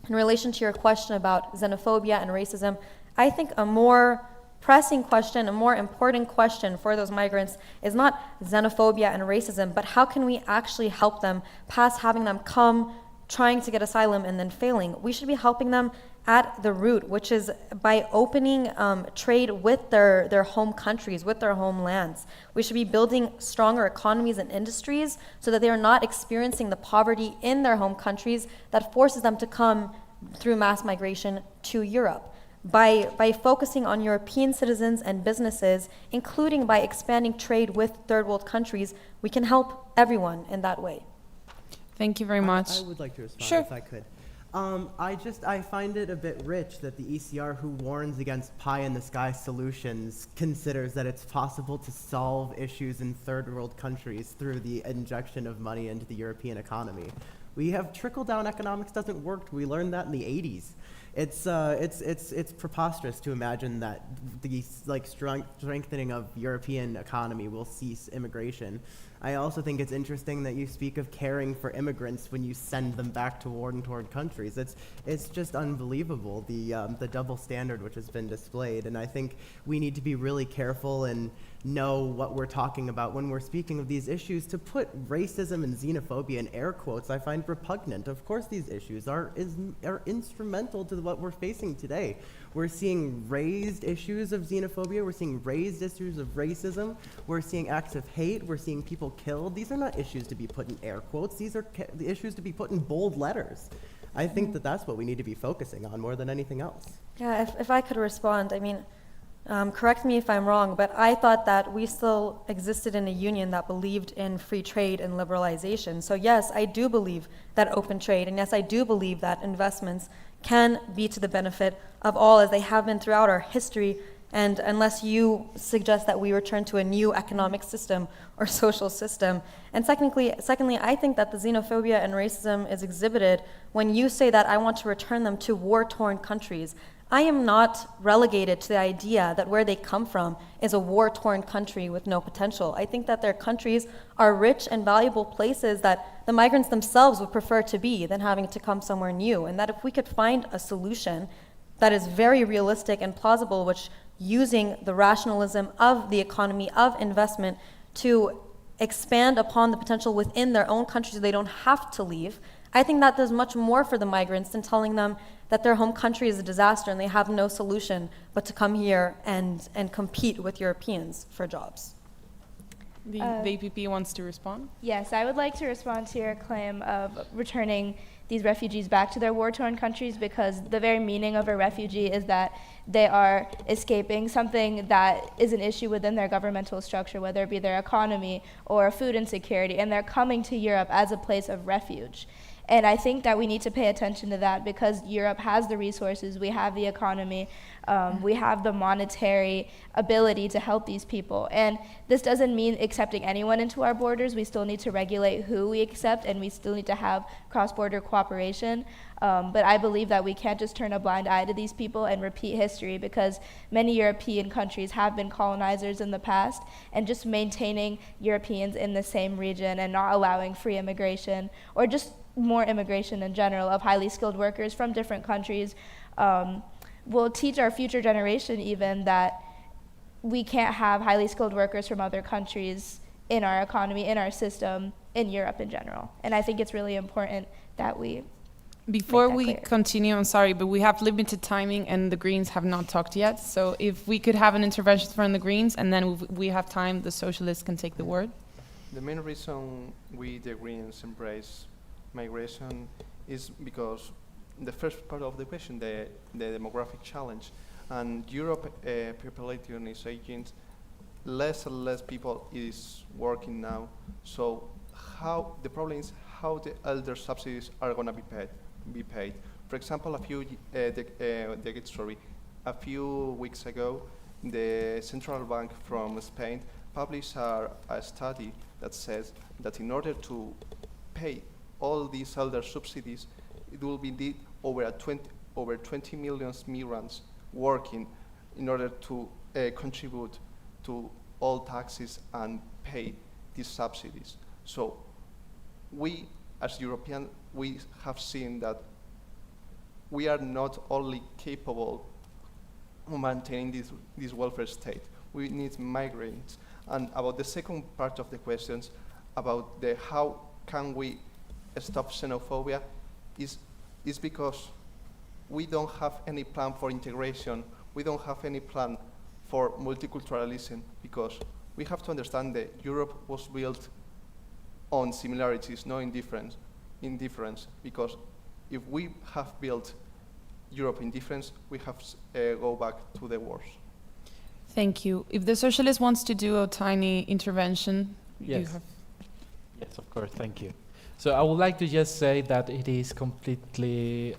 in relation to your question about xenophobia and racism, I think a more pressing question, a more important question for those migrants is not xenophobia and racism, but how can we actually help them past having them come trying to get asylum and then failing? We should be helping them at the root, which is by opening trade with their home countries, with their homelands. We should be building stronger economies and industries so that they are not experiencing the poverty in their home countries that forces them to come through mass migration to Europe. By focusing on European citizens and businesses, including by expanding trade with third world countries, we can help everyone in that way. Thank you very much. I would like to respond Sure. if I could. I find it a bit rich that the ECR, who warns against pie-in-the-sky solutions, considers that it's possible to solve issues in third world countries through the injection of money into the European economy. We have trickle-down economics doesn't work. We learned that in the 80s. It's preposterous to imagine that the strengthening of European economy will cease immigration. I also think it's interesting that you speak of caring for immigrants when you send them back to war-torn countries. It's just unbelievable, the double standard which has been displayed. And I think we need to be really careful and know what we're talking about when we're speaking of these issues. To put racism and xenophobia in air quotes, I find repugnant. Of course these issues are instrumental to what we're facing today. We're seeing raised issues of xenophobia, we're seeing raised issues of racism, we're seeing acts of hate, we're seeing people killed. These are not issues to be put in air quotes, these are the issues to be put in bold letters. I think that that's what we need to be focusing on more than anything else. Yeah, if I could respond, I mean, correct me if I'm wrong, but I thought that we still existed in a union that believed in free trade and liberalization. So yes, I do believe that open trade, and yes, I do believe that investments can be to the benefit of all, as they have been throughout our history, and unless you suggest that we return to a new economic system or social system. And secondly, I think that the xenophobia and racism is exhibited when you say that I want to return them to war-torn countries. I am not relegated to the idea that where they come from is a war-torn country with no potential. I think that their countries are rich and valuable places that the migrants themselves would prefer to be than having to come somewhere new. And that if we could find a solution that is very realistic and plausible, which using the rationalism of the economy, of investment, to expand upon the potential within their own countries so they don't have to leave, I think that does much more for the migrants than telling them that their home country is a disaster and they have no solution but to come here and compete with Europeans for jobs. The APP wants to respond. Yes, I would like to respond to your claim of returning these refugees back to their war-torn countries, because the very meaning of a refugee is that they are escaping something that is an issue within their governmental structure, whether it be their economy or food insecurity, and they're coming to Europe as a place of refuge. And I think that we need to pay attention to that, because Europe has the resources, we have the economy, we have the monetary ability to help these people. And this doesn't mean accepting anyone into our borders. We still need to regulate who we accept, and we still need to have cross-border cooperation. But I believe that we can't just turn a blind eye to these people and repeat history, because many European countries have been colonizers in the past, and just maintaining Europeans in the same region and not allowing free immigration, or just more immigration in general of highly skilled workers from different countries, will teach our future generation even that we can't have highly skilled workers from other countries in our economy, in our system, in Europe in general. And I think it's really important that we Before that we clear. continue, I'm sorry, but we have limited timing and the Greens have not talked yet. So if we could have an intervention from the Greens and then we have time, the Socialists can take the word. The main reason we, the Greens, embrace migration is because the first part of the question, the demographic challenge, and Europe population is aging, less and less people is working now. So the problem is how the elder subsidies are going to be paid. For example, a few weeks ago, the central bank from Spain published a study that says that in order to pay all these elder subsidies, it will be need over 20 million migrants working in order to contribute to all taxes and pay these subsidies. So we, as Europeans, we have seen that we are not only capable of maintaining this welfare state, we need migrants. And about the second part of the questions, about how can we stop xenophobia, is because we don't have any plan for integration, we don't have any plan for multiculturalism, because we have to understand that Europe was built on similarities, not indifference, because if we have built Europe in difference, we have go back to the wars. Thank you. If the Socialist wants to do a tiny intervention, you Yes. have. Yes, of course, thank you. So I would like to just say that it is completely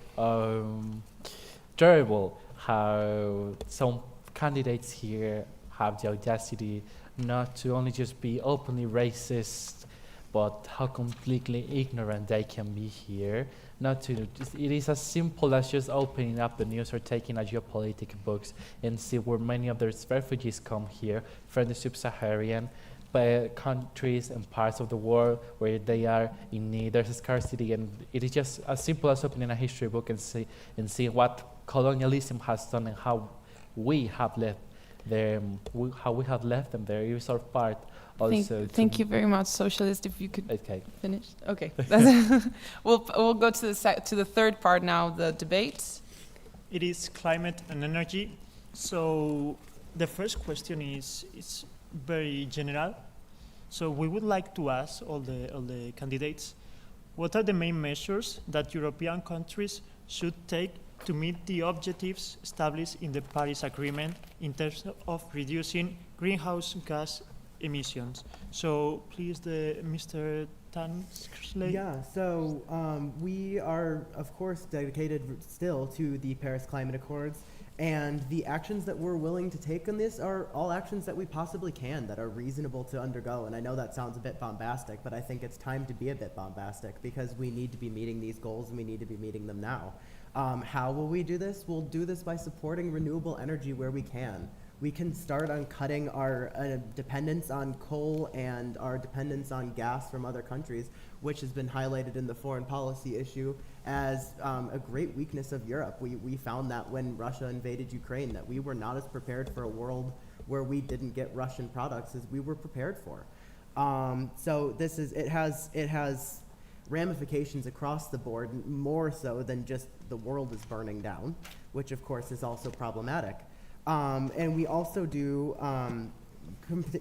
terrible how some candidates here have the audacity not to only just be openly racist, but how completely ignorant they can be here. Not to, it is as simple as just opening up the news or taking a geopolitical books and see where many of those refugees come here from the sub-Saharan countries and parts of the world where they are in need. There's a scarcity, and it is just as simple as opening a history book and see what colonialism has done and how we have left them, how we have left them there. It is our part also. Thank you very much, Socialist. If you could Okay. finish. Okay. We'll go to the third part now, the debate. It is climate and energy. So the first question is very general. So we would like to ask all the candidates, what are the main measures that European countries should take to meet the objectives established in the Paris Agreement in terms of reducing greenhouse gas emissions? So please, Mr. Tankersley. Yeah, so we are, of course, dedicated still to the Paris Climate Accords, and the actions that we're willing to take on this are all actions that we possibly can, that are reasonable to undergo. And I know that sounds a bit bombastic, but I think it's time to be a bit bombastic, because we need to be meeting these goals and we need to be meeting them now. How will we do this? We'll do this by supporting renewable energy where we can. We can start on cutting our dependence on coal and our dependence on gas from other countries, which has been highlighted in the foreign policy issue as a great weakness of Europe. We found that when Russia invaded Ukraine, that we were not as prepared for a world where we didn't get Russian products as we were prepared for. So this is, it has ramifications across the board, more so than just the world is burning down, which of course is also problematic. And we also do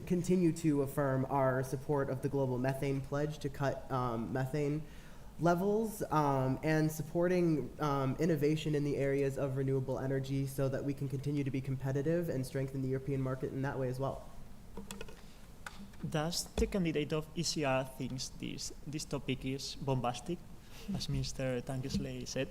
continue to affirm our support of the global methane pledge to cut methane levels, and supporting innovation in the areas of renewable energy so that we can continue to be competitive and strengthen the European market in that way as well. Does the candidate of ECR thinks this topic is bombastic, as Mr. Tankersley said?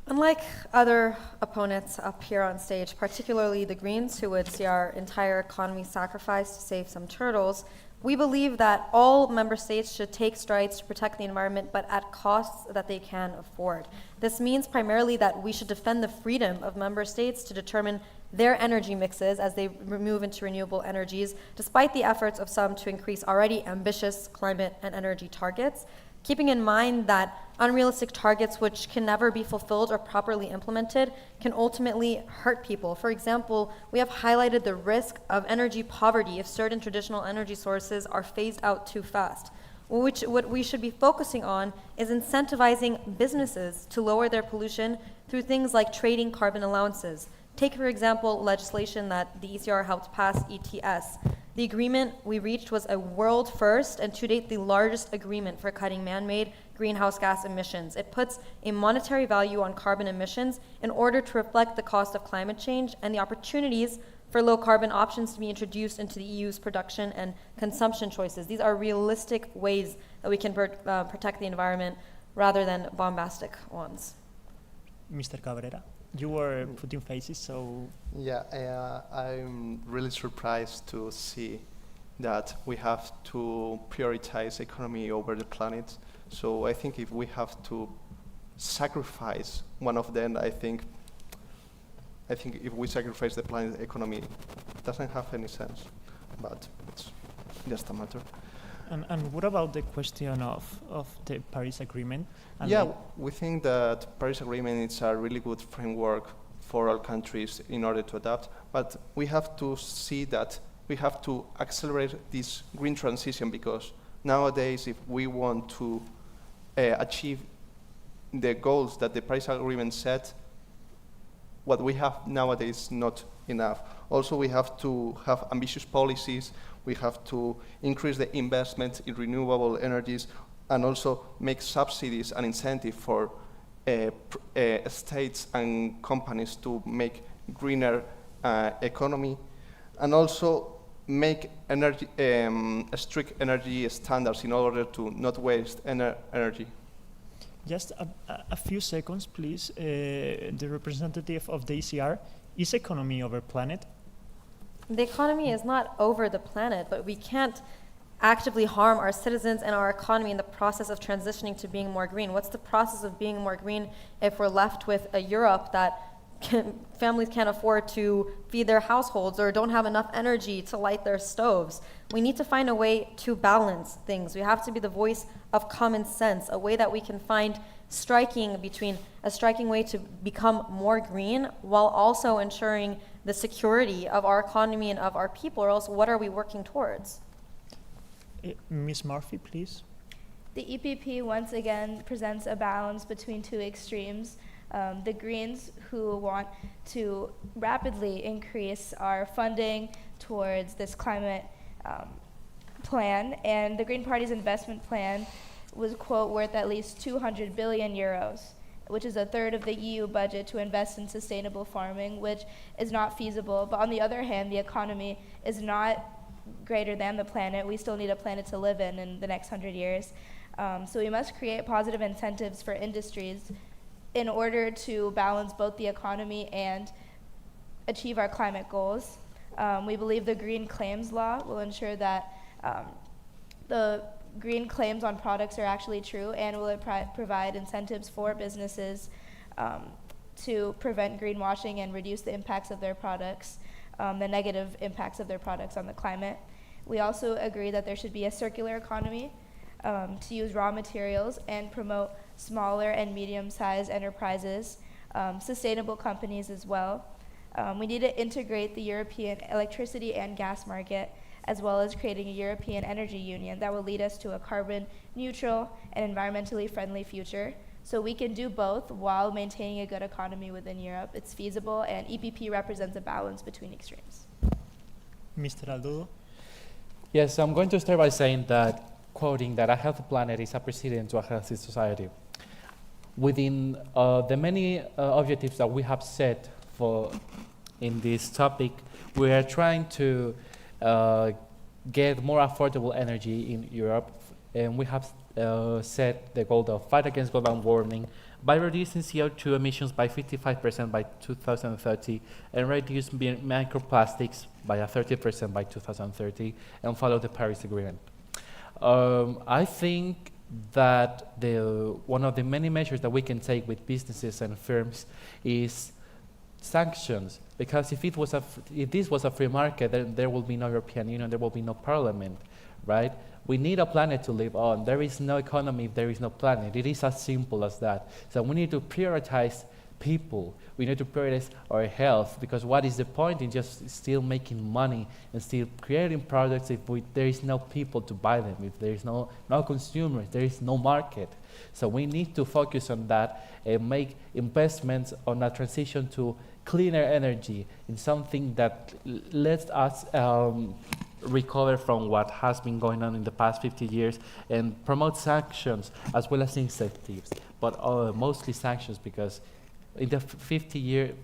Unlike other opponents up here on stage, particularly the Greens, who would see our entire economy sacrificed to save some turtles, we believe that all member states should take strides to protect the environment, but at costs that they can afford. This means primarily that we should defend the freedom of member states to determine their energy mixes as they move into renewable energies, despite the efforts of some to increase already ambitious climate and energy targets, keeping in mind that unrealistic targets which can never be fulfilled or properly implemented can ultimately hurt people. For example, we have highlighted the risk of energy poverty if certain traditional energy sources are phased out too fast. What we should be focusing on is incentivizing businesses to lower their pollution through things like trading carbon allowances. Take, for example, legislation that the ECR helped pass, ETS. The agreement we reached was a world first and to date the largest agreement for cutting man-made greenhouse gas emissions. It puts a monetary value on carbon emissions in order to reflect the cost of climate change and the opportunities for low carbon options to be introduced into the EU's production and consumption choices. These are realistic ways that we can protect the environment rather than bombastic ones. Mr. Cabrera, you were putting faces, so Yeah, I'm really surprised to see that we have to prioritize economy over the planet. So I think if we have to sacrifice one of them, I think if we sacrifice the planet economy, it doesn't have any sense. But it's just a matter. And what about the question of the Paris Agreement? And Yeah, like- we think that Paris Agreement is a really good framework for all countries in order to adapt, but we have to see that we have to accelerate this green transition, because nowadays if we want to achieve the goals that the Paris Agreement set, what we have nowadays is not enough. Also, we have to have ambitious policies, we have to increase the investment in renewable energies, and also make subsidies and incentive for states and companies to make greener economy, and also make energy, strict energy standards in order to not waste energy. Just a few seconds, please. The representative of the ECR, is economy over planet? The economy is not over the planet, but we can't actively harm our citizens and our economy in the process of transitioning to being more green. What's the process of being more green if we're left with a Europe that families can't afford to feed their households or don't have enough energy to light their stoves? We need to find a way to balance things. We have to be the voice of common sense, a way that we can find a striking way to become more green while also ensuring the security of our economy and of our people, or else what are we working towards? Ms. Murphy, please. The EPP once again presents a balance between two extremes. The Greens, who want to rapidly increase our funding towards this climate plan, and the Green Party's investment plan was, quote, worth at least 200 billion euros, which is a third of the EU budget to invest in sustainable farming, which is not feasible. But on the other hand, the economy is not greater than the planet. We still need a planet to live in the next 100 years. So we must create positive incentives for industries in order to balance both the economy and achieve our climate goals. We believe the Green Claims Law will ensure that the green claims on products are actually true, and will provide incentives for businesses to prevent greenwashing and reduce the impacts of their products, the negative impacts of their products on the climate. We also agree that there should be a circular economy to use raw materials and promote smaller and medium-sized enterprises, sustainable companies as well. We need to integrate the European electricity and gas market as well as creating a European energy union that will lead us to a carbon neutral and environmentally friendly future. So we can do both while maintaining a good economy within Europe. It's feasible, and EPP represents a balance between extremes. Mr. Aldudo? Yes, I'm going to start by saying that, quoting that a healthy planet is a precedent to a healthy society. Within the many objectives that we have set for in this topic, we are trying to get more affordable energy in Europe, and we have set the goal of fight against global warming by reducing CO2 emissions by 55% by 2030 and reduce microplastics by 30% by 2030 and follow the Paris Agreement. I think that one of the many measures that we can take with businesses and firms is sanctions, because if this was a free market, then there will be no European Union, there will be no parliament, right? We need a planet to live on. There is no economy if there is no planet. It is as simple as that. So we need to prioritize people. We need to prioritize our health, because what is the point in just still making money and still creating products if there is no people to buy them, if there is no consumers, there is no market. So we need to focus on that and make investments on a transition to cleaner energy, in something that lets us recover from what has been going on in the past 50 years and promote sanctions as well as incentives, but mostly sanctions, because in the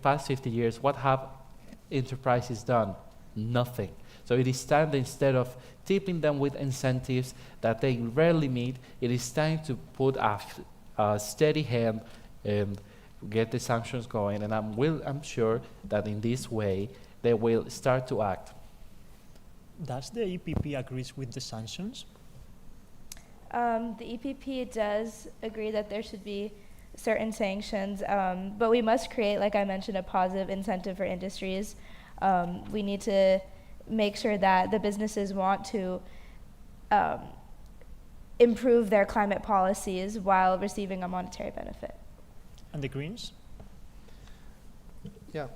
past 50 years, what have enterprises done? Nothing. So it is time that instead of tipping them with incentives that they rarely meet, it is time to put a steady hand and get the sanctions going, and I'm sure that in this way they will start to act. Does the EPP agrees with the sanctions? The EPP does agree that there should be certain sanctions, but we must create, like I mentioned, a positive incentive for industries. We need to make sure that the businesses want to improve their climate policies while receiving a monetary benefit. And the Greens? Yeah,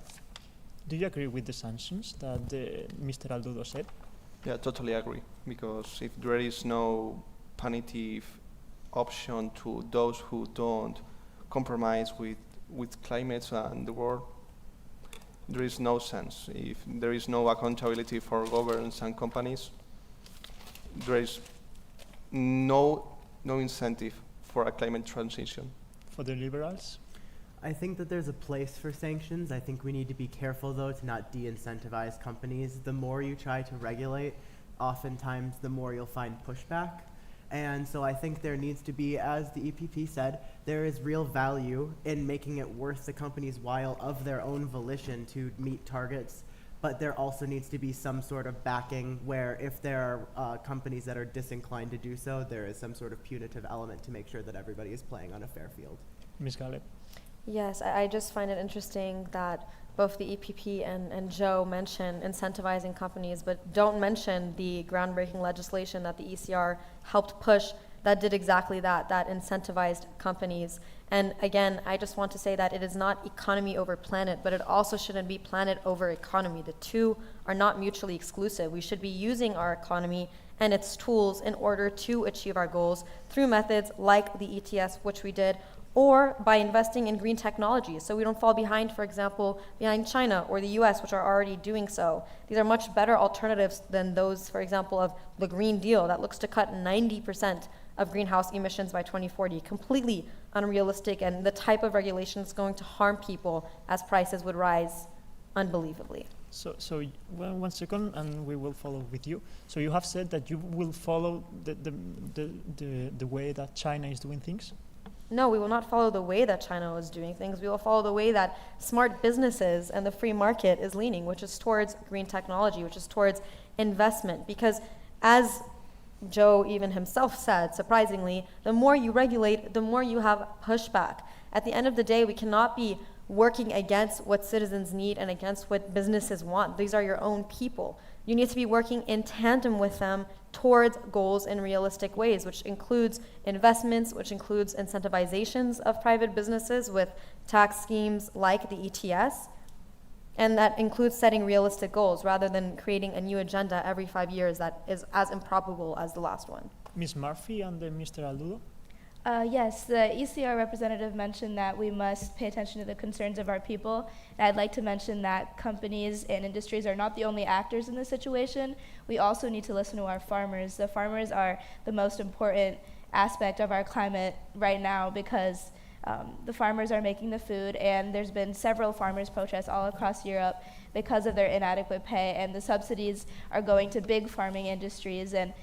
Do you agree with the sanctions that Mr. Aldudo said? yeah, totally agree. Because if there is no punitive option to those who don't compromise with climate and the world, there is no sense. If there is no accountability for governments and companies, there is no incentive for a climate transition. For the Liberals? I think that there's a place for sanctions. I think we need to be careful, though, to not de-incentivize companies. The more you try to regulate, oftentimes the more you'll find pushback. And so I think there needs to be, as the EPP said, there is real value in making it worth the company's while of their own volition to meet targets. But there also needs to be some sort of backing where if there are companies that are disinclined to do so, there is some sort of punitive element to make sure that everybody is playing on a fair field. Ms. Gallup? Yes, I just find it interesting that both the EPP and Joe mention incentivizing companies, but don't mention the groundbreaking legislation that the ECR helped push that did exactly that incentivized companies. And again, I just want to say that it is not economy over planet, but it also shouldn't be planet over economy. The two are not mutually exclusive. We should be using our economy and its tools in order to achieve our goals through methods like the ETS, which we did, or by investing in green technologies so we don't fall behind, for example, behind China or the US, which are already doing so. These are much better alternatives than those, for example, of the Green Deal that looks to cut 90% of greenhouse emissions by 2040. Completely unrealistic, and the type of regulation is going to harm people as prices would rise unbelievably. So well, 1 second, and we will follow with you. So you have said that you will follow the way that China is doing things? No, we will not follow the way that China is doing things. We will follow the way that smart businesses and the free market is leaning, which is towards green technology, which is towards investment. Because as Joe even himself said, surprisingly, the more you regulate, the more you have pushback. At the end of the day, we cannot be working against what citizens need and against what businesses want. These are your own people. You need to be working in tandem with them towards goals in realistic ways, which includes investments, which includes incentivizations of private businesses with tax schemes like the ETS, And that includes setting realistic goals rather than creating a new agenda every 5 years that is as improbable as the last one. Ms. Murphy and then Mr. Aldudo. Yes, the ECR representative mentioned that we must pay attention to the concerns of our people. And I'd like to mention that companies and industries are not the only actors in this situation. We also need to listen to our farmers. The farmers are the most important aspect of our climate right now because the farmers are making the food, and there's been several farmers' protests all across Europe because of their inadequate pay, and the subsidies are going to big farming industries, and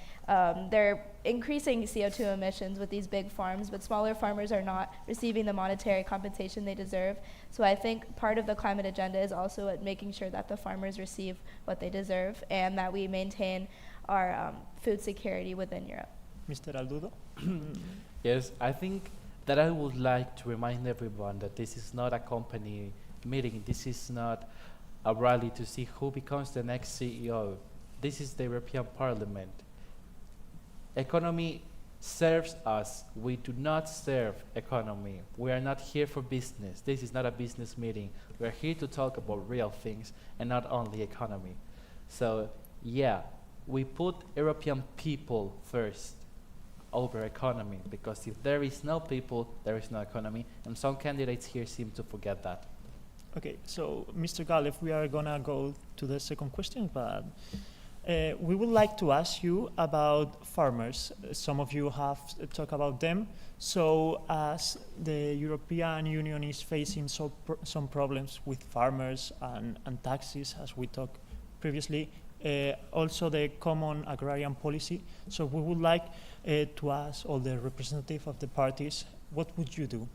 they're increasing CO2 emissions with these big farms, but smaller farmers are not receiving the monetary compensation they deserve. So I think part of the climate agenda is also at making sure that the farmers receive what they deserve and that we maintain our food security within Europe. Mr. Aldudo. Yes, I think that I would like to remind everyone that this is not a company meeting. This is not a rally to see who becomes the next CEO. This is the European Parliament. Economy serves us. We do not serve economy. We are not here for business. This is not a business meeting. We are here to talk about real things and not only economy. So yeah, we put European people first over economy, because if there is no people, there is no economy, and some candidates here seem to forget that. Okay, so Mr. Galef, we are gonna go to the second question, but we would like to ask you about farmers. Some of you have talked about them. So as the European Union is facing some problems with farmers and taxes, as we talked previously, also the common agrarian policy. So we would like to ask all the representatives of the parties, what would you do?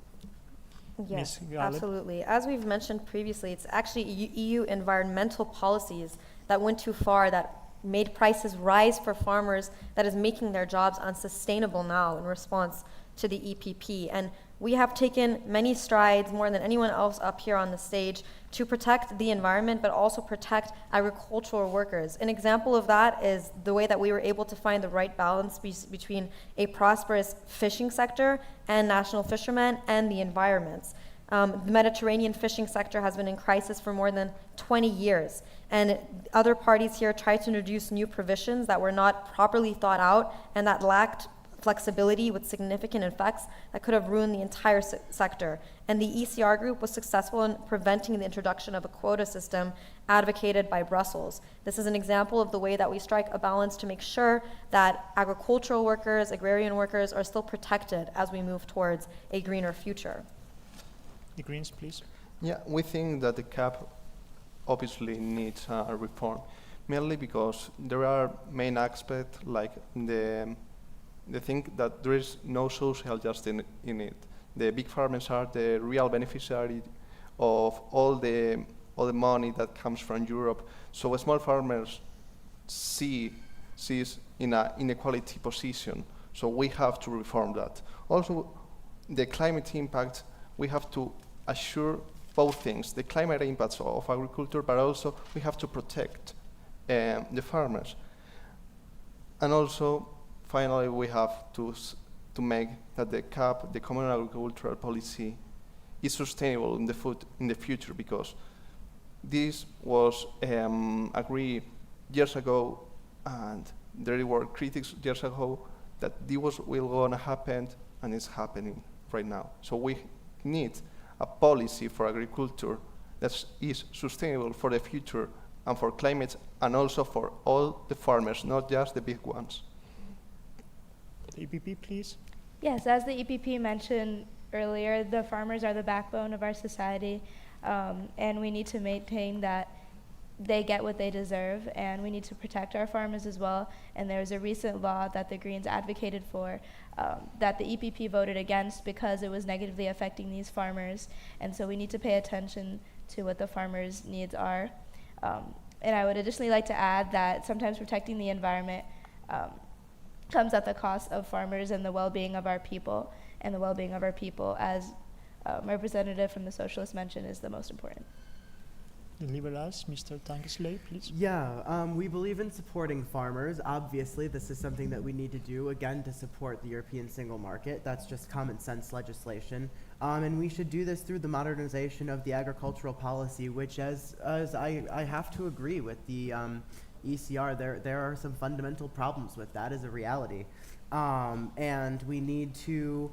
Yes, Ms. Gallup? absolutely. As we've mentioned previously, it's actually EU environmental policies that went too far, that made prices rise for farmers, that is making their jobs unsustainable now in response to the EPP. And we have taken many strides, more than anyone else up here on the stage, to protect the environment, but also protect agricultural workers. An example of that is the way that we were able to find the right balance between a prosperous fishing sector and national fishermen and the environments. The Mediterranean fishing sector has been in crisis for more than 20 years, and other parties here tried to introduce new provisions that were not properly thought out and that lacked flexibility with significant effects that could have ruined the entire sector. And the ECR group was successful in preventing the introduction of a quota system advocated by Brussels. This is an example of the way that we strike a balance to make sure that agricultural workers, agrarian workers are still protected as we move towards a greener future. The Greens, please. Yeah, we think that the CAP obviously needs a reform, mainly because there are main aspects like the thing that there is no social justice in it. The big farmers are the real beneficiary of all the money that comes from Europe. So small farmers sees in an inequality position. So we have to reform that. Also, the climate impact, we have to assure both things, the climate impacts of agriculture, but also we have to protect the farmers. And also, finally, we have to make that the CAP, the Common Agricultural Policy, is sustainable in the future, because this was agreed years ago, and there were critics years ago that this was going to happen, and it's happening right now. So we need a policy for agriculture that is sustainable for the future and for climate, and also for all the farmers, not just the big ones. The EPP, please. Yes, as the EPP mentioned earlier, the farmers are the backbone of our society, and we need to maintain that they get what they deserve, and we need to protect our farmers as well. And there was a recent law that the Greens advocated for that the EPP voted against because it was negatively affecting these farmers, and so we need to pay attention to what the farmers' needs are. And I would additionally like to add that sometimes protecting the environment comes at the cost of farmers and the well-being of our people, and the well-being of our people, as representative from the Socialists mentioned, is the most important. the Liberals, Mr. Tankersley, please. Yeah, we believe in supporting farmers. Obviously, this is something that we need to do, again, to support the European single market. That's just common sense legislation. And we should do this through the modernization of the agricultural policy, which, as I have to agree with the ECR, there are some fundamental problems with that as a reality. And we need to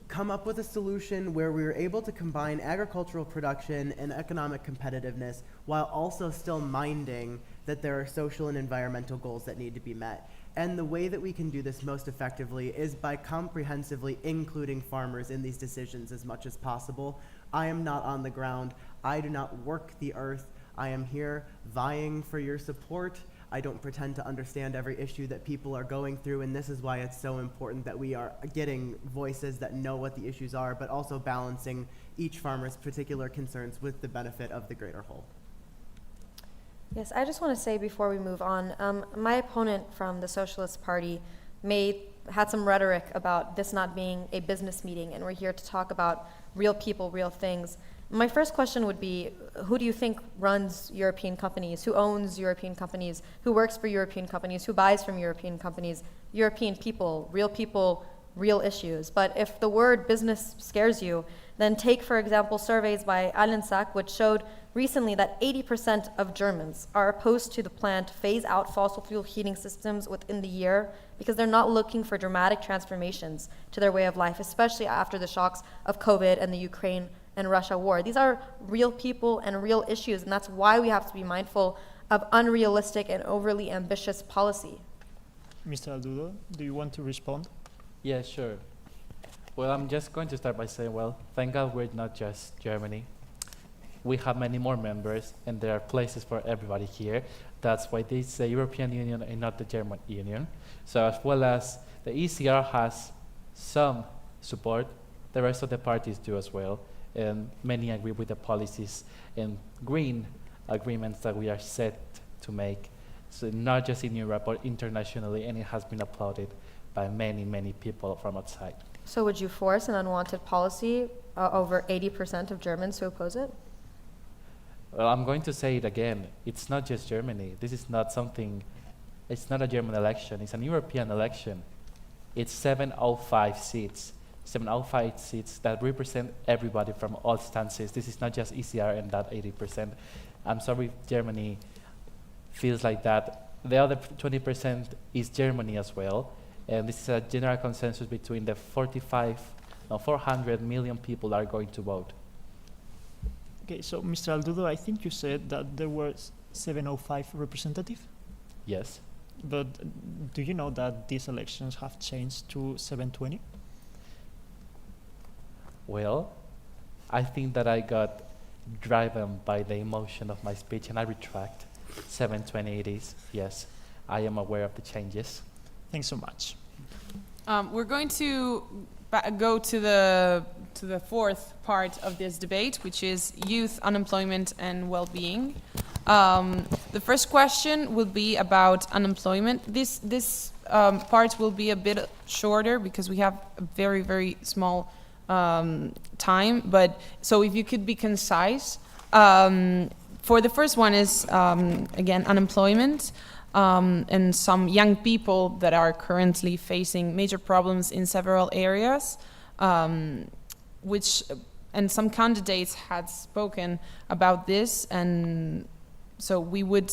come up with a solution where we are able to combine agricultural production and economic competitiveness while also still minding that there are social and environmental goals that need to be met. And the way that we can do this most effectively is by comprehensively including farmers in these decisions as much as possible. I am not on the ground. I do not work the earth. I am here vying for your support. I don't pretend to understand every issue that people are going through, and this is why it's so important that we are getting voices that know what the issues are, but also balancing each farmer's particular concerns with the benefit of the greater whole. Yes, I just want to say before we move on, my opponent from the Socialist Party had some rhetoric about this not being a business meeting, and we're here to talk about real people, real things. My first question would be, who do you think runs European companies? Who owns European companies? Who works for European companies? Who buys from European companies? European people, real issues. But if the word business scares you, then take, for example, surveys by Allensack, which showed recently that 80% of Germans are opposed to the plan to phase out fossil fuel heating systems within the year because they're not looking for dramatic transformations to their way of life, especially after the shocks of COVID and the Ukraine and Russia war. These are real people and real issues, and that's why we have to be mindful of unrealistic and overly ambitious policy. Mr. Aldudo, do you want to respond? Yeah, sure. Well, I'm just going to start by saying, well, thank God we're not just Germany. We have many more members, and there are places for everybody here. That's why this is the European Union and not the German Union. So as well as the ECR has some support, the rest of the parties do as well. And many agree with the policies and green agreements that we are set to make. So not just in Europe, but internationally, and it has been applauded by many, many people from outside. So would you force an unwanted policy over 80% of Germans to oppose it? Well, I'm going to say it again. It's not just Germany. This is not something, it's not a German election. It's an European election. It's 705 seats. 705 seats that represent everybody from all stances. This is not just ECR and that 80%. I'm sorry if Germany feels like that. The other 20% is Germany as well. And this is a general consensus between the 400 million people that are going to vote. Okay, so Mr. Aldudo, I think you said that there were 705 representatives, Yes. but do you know that these elections have changed to 720? Well, I think that I got driven by the emotion of my speech, and I retract. 720 it is, yes. I am aware of the changes. Thanks so much. We're going to go to the fourth part of this debate, which is youth unemployment and well-being. The first question will be about unemployment. This part will be a bit shorter because we have a very, very small time, but so if you could be concise. For the first one is, again, unemployment. And some young people that are currently facing major problems in several areas, and some candidates had spoken about this, and so we would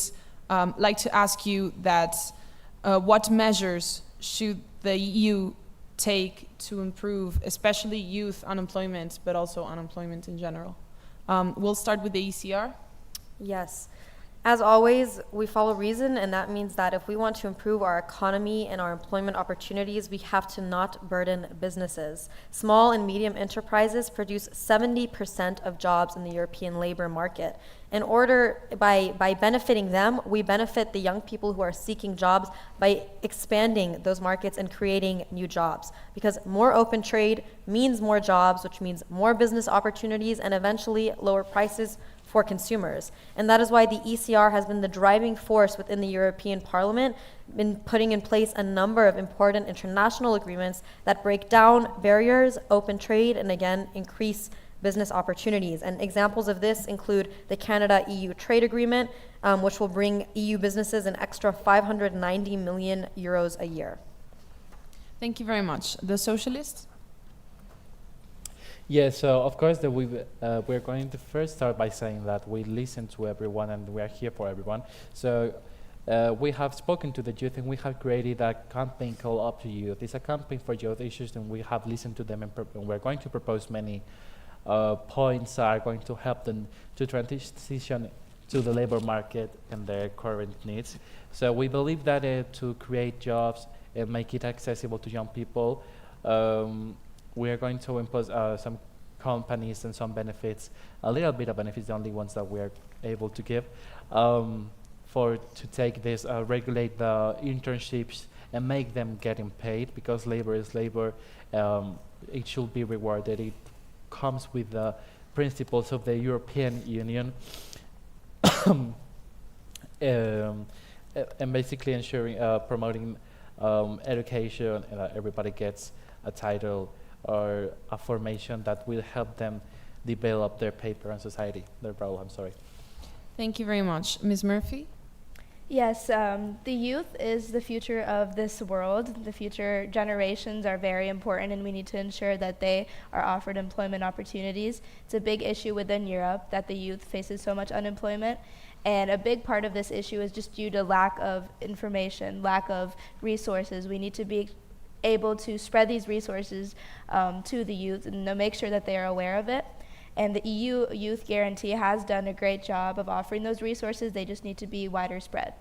like to ask you that what measures should the EU take to improve, especially youth unemployment, but also unemployment in general? We'll start with the ECR. Yes. As always, we follow reason, and that means that if we want to improve our economy and our employment opportunities, we have to not burden businesses. Small and medium enterprises produce 70% of jobs in the European labor market. By benefiting them, we benefit the young people who are seeking jobs by expanding those markets and creating new jobs. Because more open trade means more jobs, which means more business opportunities and eventually lower prices for consumers. And that is why the ECR has been the driving force within the European Parliament in putting in place a number of important international agreements that break down barriers, open trade, and again, increase business opportunities. And examples of this include the Canada-EU trade agreement, which will bring EU businesses an extra 590 million euros a year. Thank you very much. The socialists? Yeah, so of course we're going to first start by saying that we listen to everyone and we are here for everyone. So we have spoken to the youth and we have created a campaign called Up to Youth. It's a campaign for youth issues and we have listened to them and we're going to propose many points that are going to help them to transition to the labor market and their current needs. So we believe that to create jobs and make it accessible to young people, we are going to impose some companies and some benefits, a little bit of benefits, the only ones that we are able to give, to take this, regulate the internships and make them getting paid, because labor is labor. It should be rewarded. It comes with the principles of the European Union. And basically ensuring, promoting education, and everybody gets a title or a formation that will help them develop their paper and society, their role, I'm sorry. Thank you very much. Ms. Murphy? Yes, the youth is the future of this world. The future generations are very important, and we need to ensure that they are offered employment opportunities. It's a big issue within Europe that the youth faces so much unemployment, and a big part of this issue is just due to lack of information, lack of resources. We need to be able to spread these resources to the youth and to make sure that they are aware of it. And the EU Youth Guarantee has done a great job of offering those resources. They just need to be wider spread.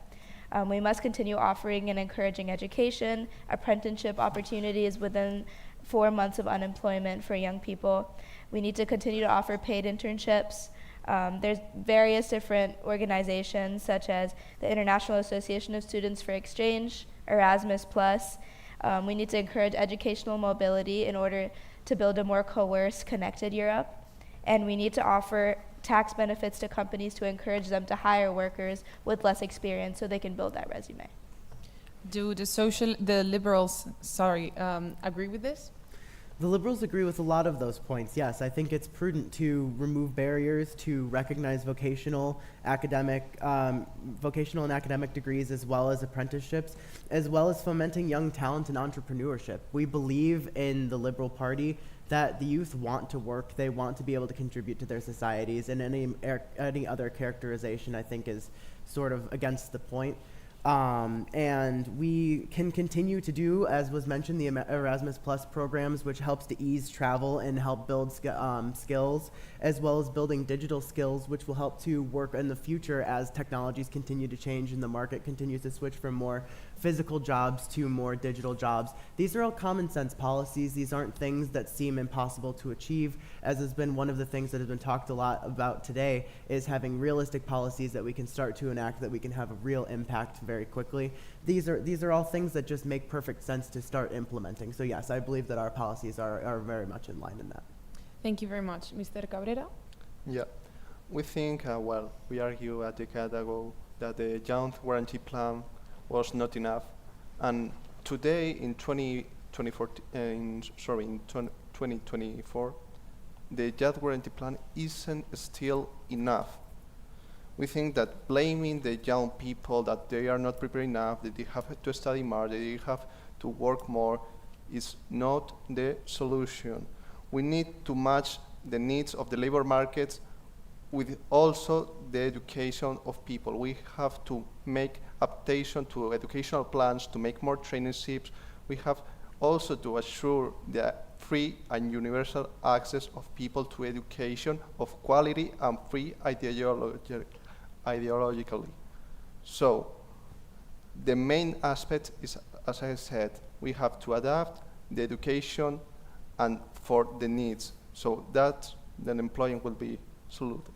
We must continue offering and encouraging education, apprenticeship opportunities within 4 months of unemployment for young people. We need to continue to offer paid internships. There's various different organizations, such as the International Association of Students for Exchange, Erasmus+. We need to encourage educational mobility in order to build a more coerced, connected Europe. And we need to offer tax benefits to companies to encourage them to hire workers with less experience so they can build that resume. Do the liberals, agree with this? The Liberals agree with a lot of those points, yes. I think it's prudent to remove barriers to recognize vocational and academic degrees, as well as apprenticeships, as well as fomenting young talent and entrepreneurship. We believe in the Liberal Party that the youth want to work, they want to be able to contribute to their societies, and any other characterization, I think, is sort of against the point. And we can continue to do, as was mentioned, the Erasmus Plus programs, which helps to ease travel and help build skills, as well as building digital skills, which will help to work in the future as technologies continue to change and the market continues to switch from more physical jobs to more digital jobs. These are all common sense policies. These aren't things that seem impossible to achieve, as has been one of the things that has been talked a lot about today, is having realistic policies that we can start to enact, that we can have a real impact very quickly. These are all things that just make perfect sense to start implementing. So yes, I believe that our policies are very much in line in that. Thank you very much. Mr. Cabrera? Yeah, we think, we argued a decade ago that the Youth Guarantee Plan was not enough, and today in 2024, the Youth Guarantee Plan isn't still enough. We think that blaming the young people that they are not prepared enough, that they have to study more, that they have to work more, is not the solution. We need to match the needs of the labor markets with also the education of people. We have to make adaptation to educational plans, to make more traineeships. We have also to assure the free and universal access of people to education of quality and free ideologically. So the main aspect is, as I said, we have to adapt the education and for the needs, so that then employing will be soluted.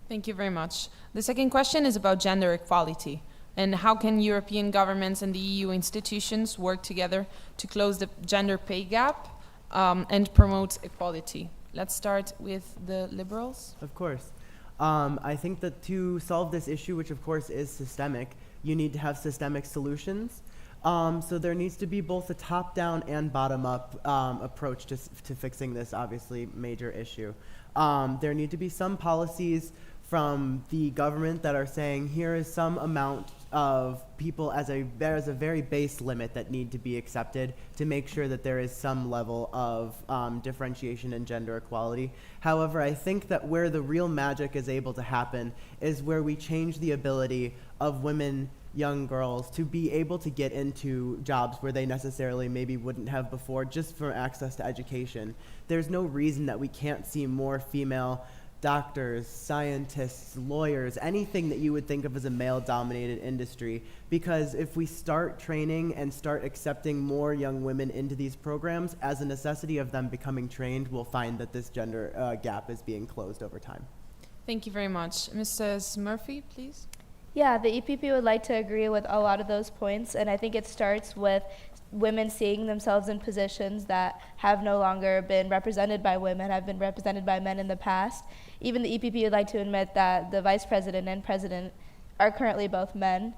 Thank you very much. The second question is about gender equality, and how can European governments and the EU institutions work together to close the gender pay gap and promote equality? Let's start with the Liberals. Of course. I think that to solve this issue, which of course is systemic, you need to have systemic solutions. So there needs to be both a top-down and bottom-up approach to fixing this obviously major issue. There need to be some policies from the government that are saying here is some amount of people as a very base limit that need to be accepted to make sure that there is some level of differentiation and gender equality. However, I think that where the real magic is able to happen is where we change the ability of women, young girls, to be able to get into jobs where they necessarily maybe wouldn't have before, just for access to education. There's no reason that we can't see more female doctors, scientists, lawyers, anything that you would think of as a male-dominated industry, because if we start training and start accepting more young women into these programs, as a necessity of them becoming trained, we'll find that this gender gap is being closed over time. Thank you very much. Mrs. Murphy, please. Yeah, the EPP would like to agree with a lot of those points, and I think it starts with women seeing themselves in positions that have no longer been represented by women, have been represented by men in the past. Even the EPP would like to admit that the vice president and president are currently both men,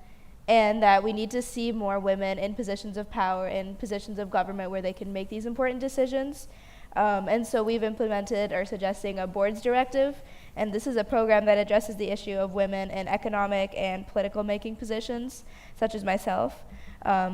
and that we need to see more women in positions of power, in positions of government where they can make these important decisions. And so we've implemented or suggesting a boards directive, and this is a program that addresses the issue of women in economic and political making positions, such as myself.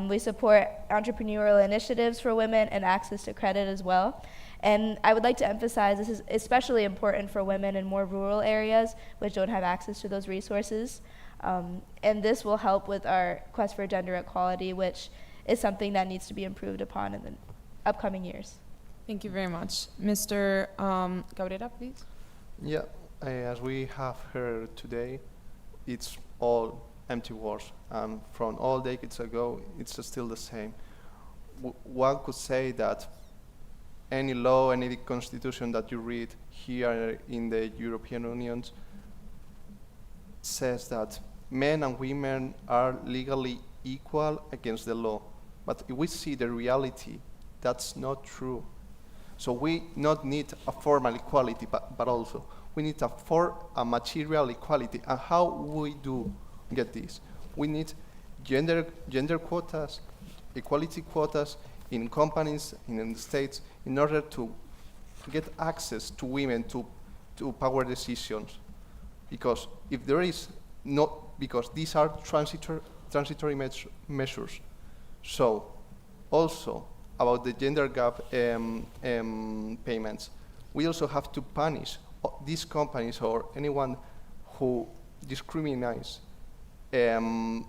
We support entrepreneurial initiatives for women and access to credit as well. And I would like to emphasize this is especially important for women in more rural areas which don't have access to those resources. And this will help with our quest for gender equality, which is something that needs to be improved upon in the upcoming years. Thank you very much. Mr. Cabrera, please. Yeah, as we have heard today, it's all empty words. From all decades ago, it's still the same. One could say that any law, any constitution that you read here in the European Union says that men and women are legally equal against the law. But if we see the reality, that's not true. So we not need a formal equality, but also we need a material equality. And how we do get this? We need gender quotas, equality quotas in companies, in the states, in order to get access to women to power decisions. Because if there is not, because these are transitory measures. So also about the gender gap payments, we also have to punish these companies or anyone who discriminates and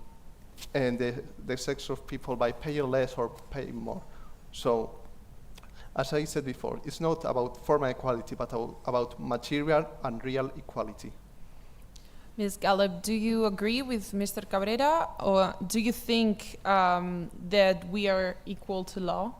the sex of people by paying less or paying more. So, as I said before, it's not about formal equality, but about material and real equality. Ms. Gallup, do you agree with Mr. Cabrera, or do you think that we are equal to law?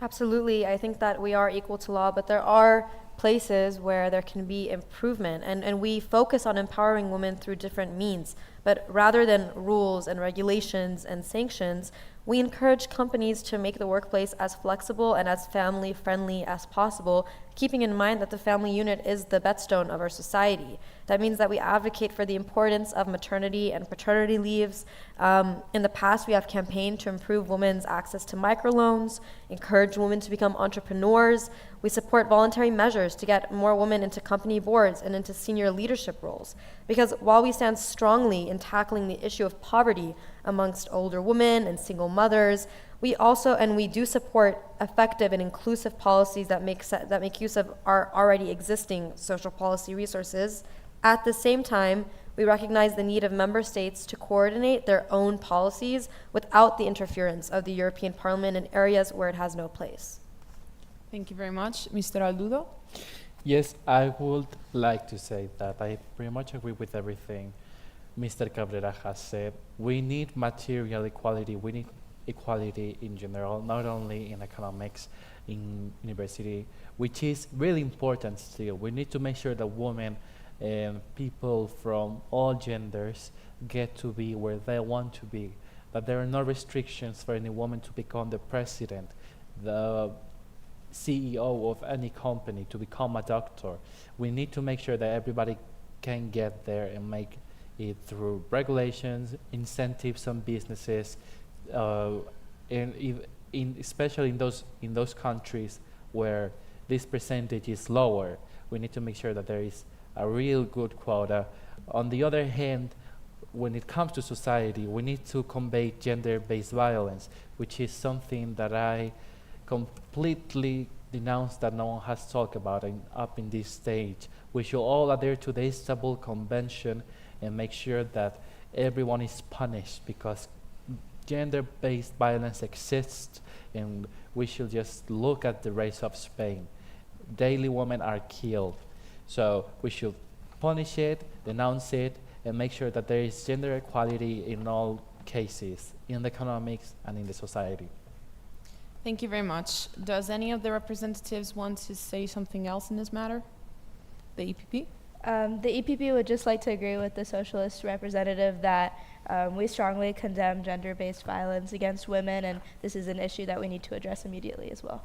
Absolutely. I think that we are equal to law, but there are places where there can be improvement, and we focus on empowering women through different means. But rather than rules and regulations and sanctions, we encourage companies to make the workplace as flexible and as family-friendly as possible, keeping in mind that the family unit is the bedstone of our society. That means that we advocate for the importance of maternity and paternity leaves. In the past, we have campaigned to improve women's access to microloans, encourage women to become entrepreneurs. We support voluntary measures to get more women into company boards and into senior leadership roles. Because while we stand strongly in tackling the issue of poverty amongst older women and single mothers, we do support effective and inclusive policies that make use of our already existing social policy resources. At the same time, we recognize the need of member states to coordinate their own policies without the interference of the European Parliament in areas where it has no place. Thank you very much. Mr. Aldudo? Yes, I would like to say that I pretty much agree with everything Mr. Cabrera has said. We need material equality. We need equality in general, not only in economics, in university, which is really important still. We need to make sure that women and people from all genders get to be where they want to be, that there are no restrictions for any woman to become the president, the CEO of any company, to become a doctor. We need to make sure that everybody can get there and make it through regulations, incentives on businesses, uh, especially in those countries where this percentage is lower, we need to make sure that there is a real good quota. On the other hand, when it comes to society, we need to combat gender-based violence, which is something that I completely denounce that no one has talked about up in this stage. We should all adhere to the Istanbul Convention and make sure that everyone is punished, because gender-based violence exists, and we should just look at the race of Spain. Daily women are killed. So we should punish it, denounce it, and make sure that there is gender equality in all cases, in the economics and in the society. Thank you very much. Does any of the representatives want to say something else in this matter? The EPP? The EPP would just like to agree with the socialist representative that we strongly condemn gender-based violence against women, and this is an issue that we need to address immediately as well.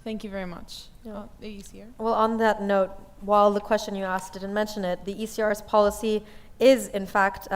Thank you very much. Yeah. The ECR? Well, on that note, while the question you asked didn't mention it, the ECR's policy is in fact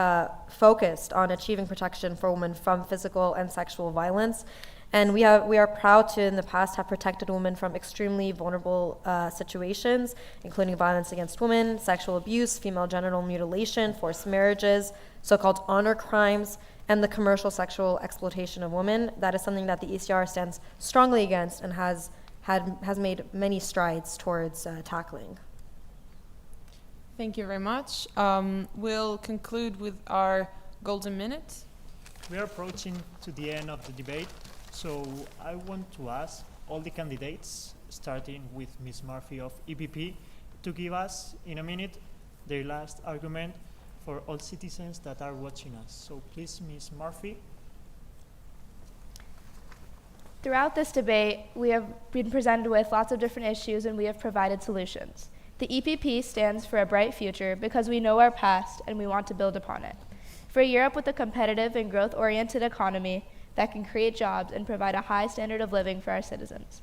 focused on achieving protection for women from physical and sexual violence. And we are proud to, in the past, have protected women from extremely vulnerable situations, including violence against women, sexual abuse, female genital mutilation, forced marriages, so-called honor crimes, and the commercial sexual exploitation of women. That is something that the ECR stands strongly against and has made many strides towards tackling. Thank you very much. We'll conclude with our golden minute. We are approaching to the end of the debate, so I want to ask all the candidates, starting with Ms. Murphy of EPP, to give us, in a minute, their last argument for all citizens that are watching us. So please, Ms. Murphy. Throughout this debate, we have been presented with lots of different issues and we have provided solutions. The EPP stands for a bright future because we know our past and we want to build upon it. For a Europe with a competitive and growth-oriented economy that can create jobs and provide a high standard of living for our citizens.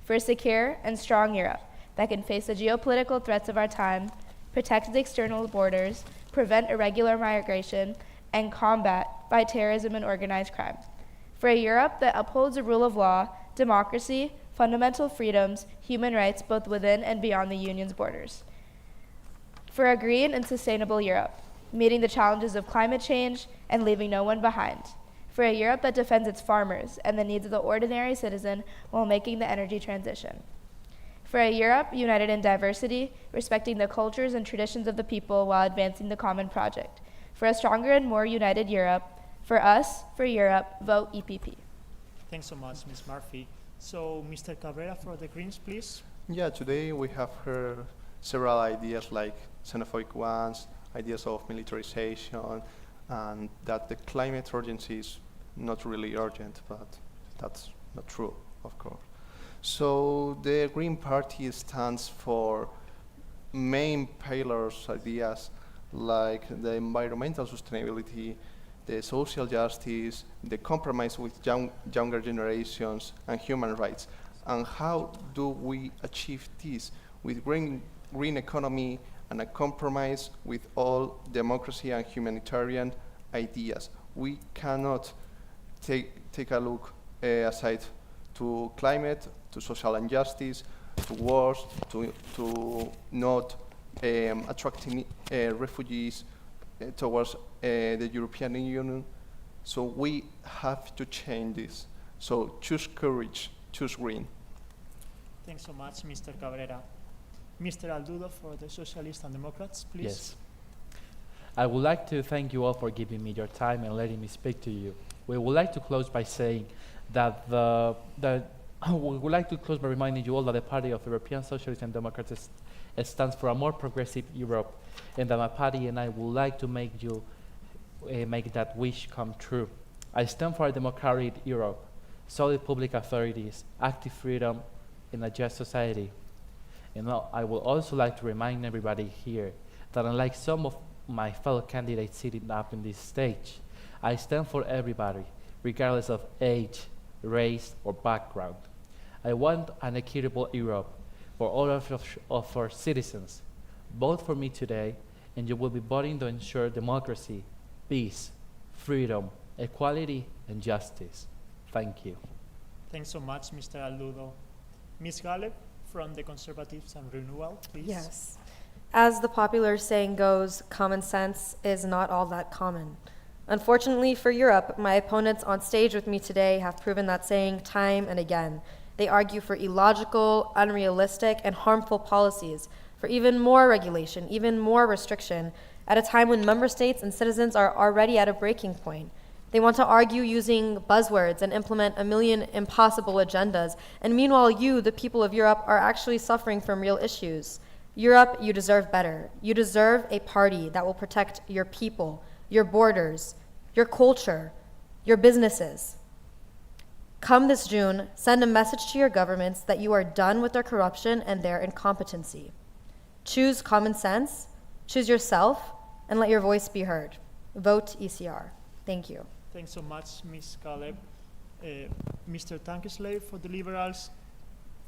For a secure and strong Europe that can face the geopolitical threats of our time, protect its external borders, prevent irregular migration, and combat by terrorism and organized crime. For a Europe that upholds the rule of law, democracy, fundamental freedoms, human rights both within and beyond the Union's borders. For a green and sustainable Europe, meeting the challenges of climate change and leaving no one behind. For a Europe that defends its farmers and the needs of the ordinary citizen while making the energy transition. For a Europe united in diversity, respecting the cultures and traditions of the people while advancing the common project. For a stronger and more united Europe. For us, for Europe, vote EPP. Thanks so much, Ms. Murphy. So, Mr. Cabrera for the Greens, please. Yeah, today we have heard several ideas like xenophobic ones, ideas of militarization, and that the climate urgency is not really urgent, but that's not true, of course. So the Green Party stands for main pillars ideas like the environmental sustainability, the social justice, the compromise with younger generations, and human rights. And how do we achieve this? With green economy and a compromise with all democracy and humanitarian ideas. We cannot take a look aside to climate, to social injustice, to wars, to not attracting refugees towards the European Union. So we have to change this. So choose courage, choose green. Thanks so much, Mr. Cabrera. Mr. Aldudo for the Socialists and Democrats, please. Yes. I would like to thank you all for giving me your time and letting me speak to you. We would like to close by saying that we would like to close by reminding you all that the Party of European Socialists and Democrats stands for a more progressive Europe, and that my party and I would like to make that wish come true. I stand for a democratic Europe, solid public authorities, active freedom, and a just society. And I would also like to remind everybody here that unlike some of my fellow candidates sitting up in this stage, I stand for everybody, regardless of age, race, or background. I want an equitable Europe for all of our citizens. Vote for me today, and you will be voting to ensure democracy, peace, freedom, equality, and justice. Thank you. Thanks so much, Mr. Aldudo. Ms. Galeb from the Conservatives and Renewal, please. Yes. As the popular saying goes, common sense is not all that common. Unfortunately for Europe, my opponents on stage with me today have proven that saying time and again. They argue for illogical, unrealistic, and harmful policies, for even more regulation, even more restriction, at a time when member states and citizens are already at a breaking point. They want to argue using buzzwords and implement a million impossible agendas, and meanwhile you, the people of Europe, are actually suffering from real issues. Europe, you deserve better. You deserve a party that will protect your people, your borders, your culture, your businesses. Come this June, send a message to your governments that you are done with their corruption and their incompetency. Choose common sense, choose yourself, and let your voice be heard. Vote ECR. Thank you. Thanks so much, Ms. Galeb. Mr. Tankeslave for the Liberals.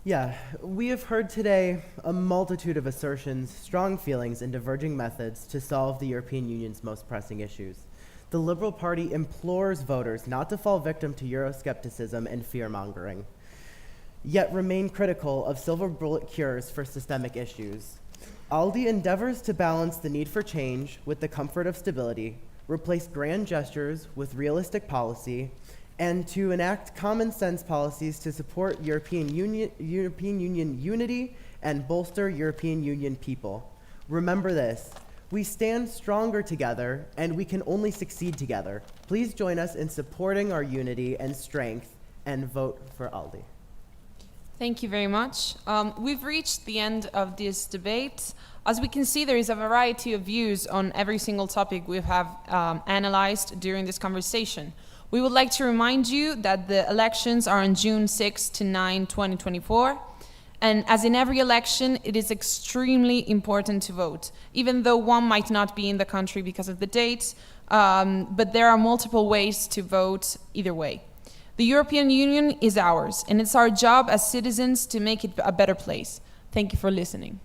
Yeah, we have heard today a multitude of assertions, strong feelings, and diverging methods to solve the European Union's most pressing issues. The Liberal Party implores voters not to fall victim to Euroscepticism and fear-mongering, yet remain critical of silver bullet cures for systemic issues. ALDE endeavors to balance the need for change with the comfort of stability, replace grand gestures with realistic policy, and to enact common sense policies to support European Union unity and bolster European Union people. Remember this, we stand stronger together and we can only succeed together. Please join us in supporting our unity and strength and vote for ALDE. Thank you very much. We've reached the end of this debate. As we can see, there is a variety of views on every single topic we have analyzed during this conversation. We would like to remind you that the elections are on June 6 to 9, 2024. And as in every election, it is extremely important to vote, even though one might not be in the country because of the date, but there are multiple ways to vote either way. The European Union is ours, and it's our job as citizens to make it a better place. Thank you for listening.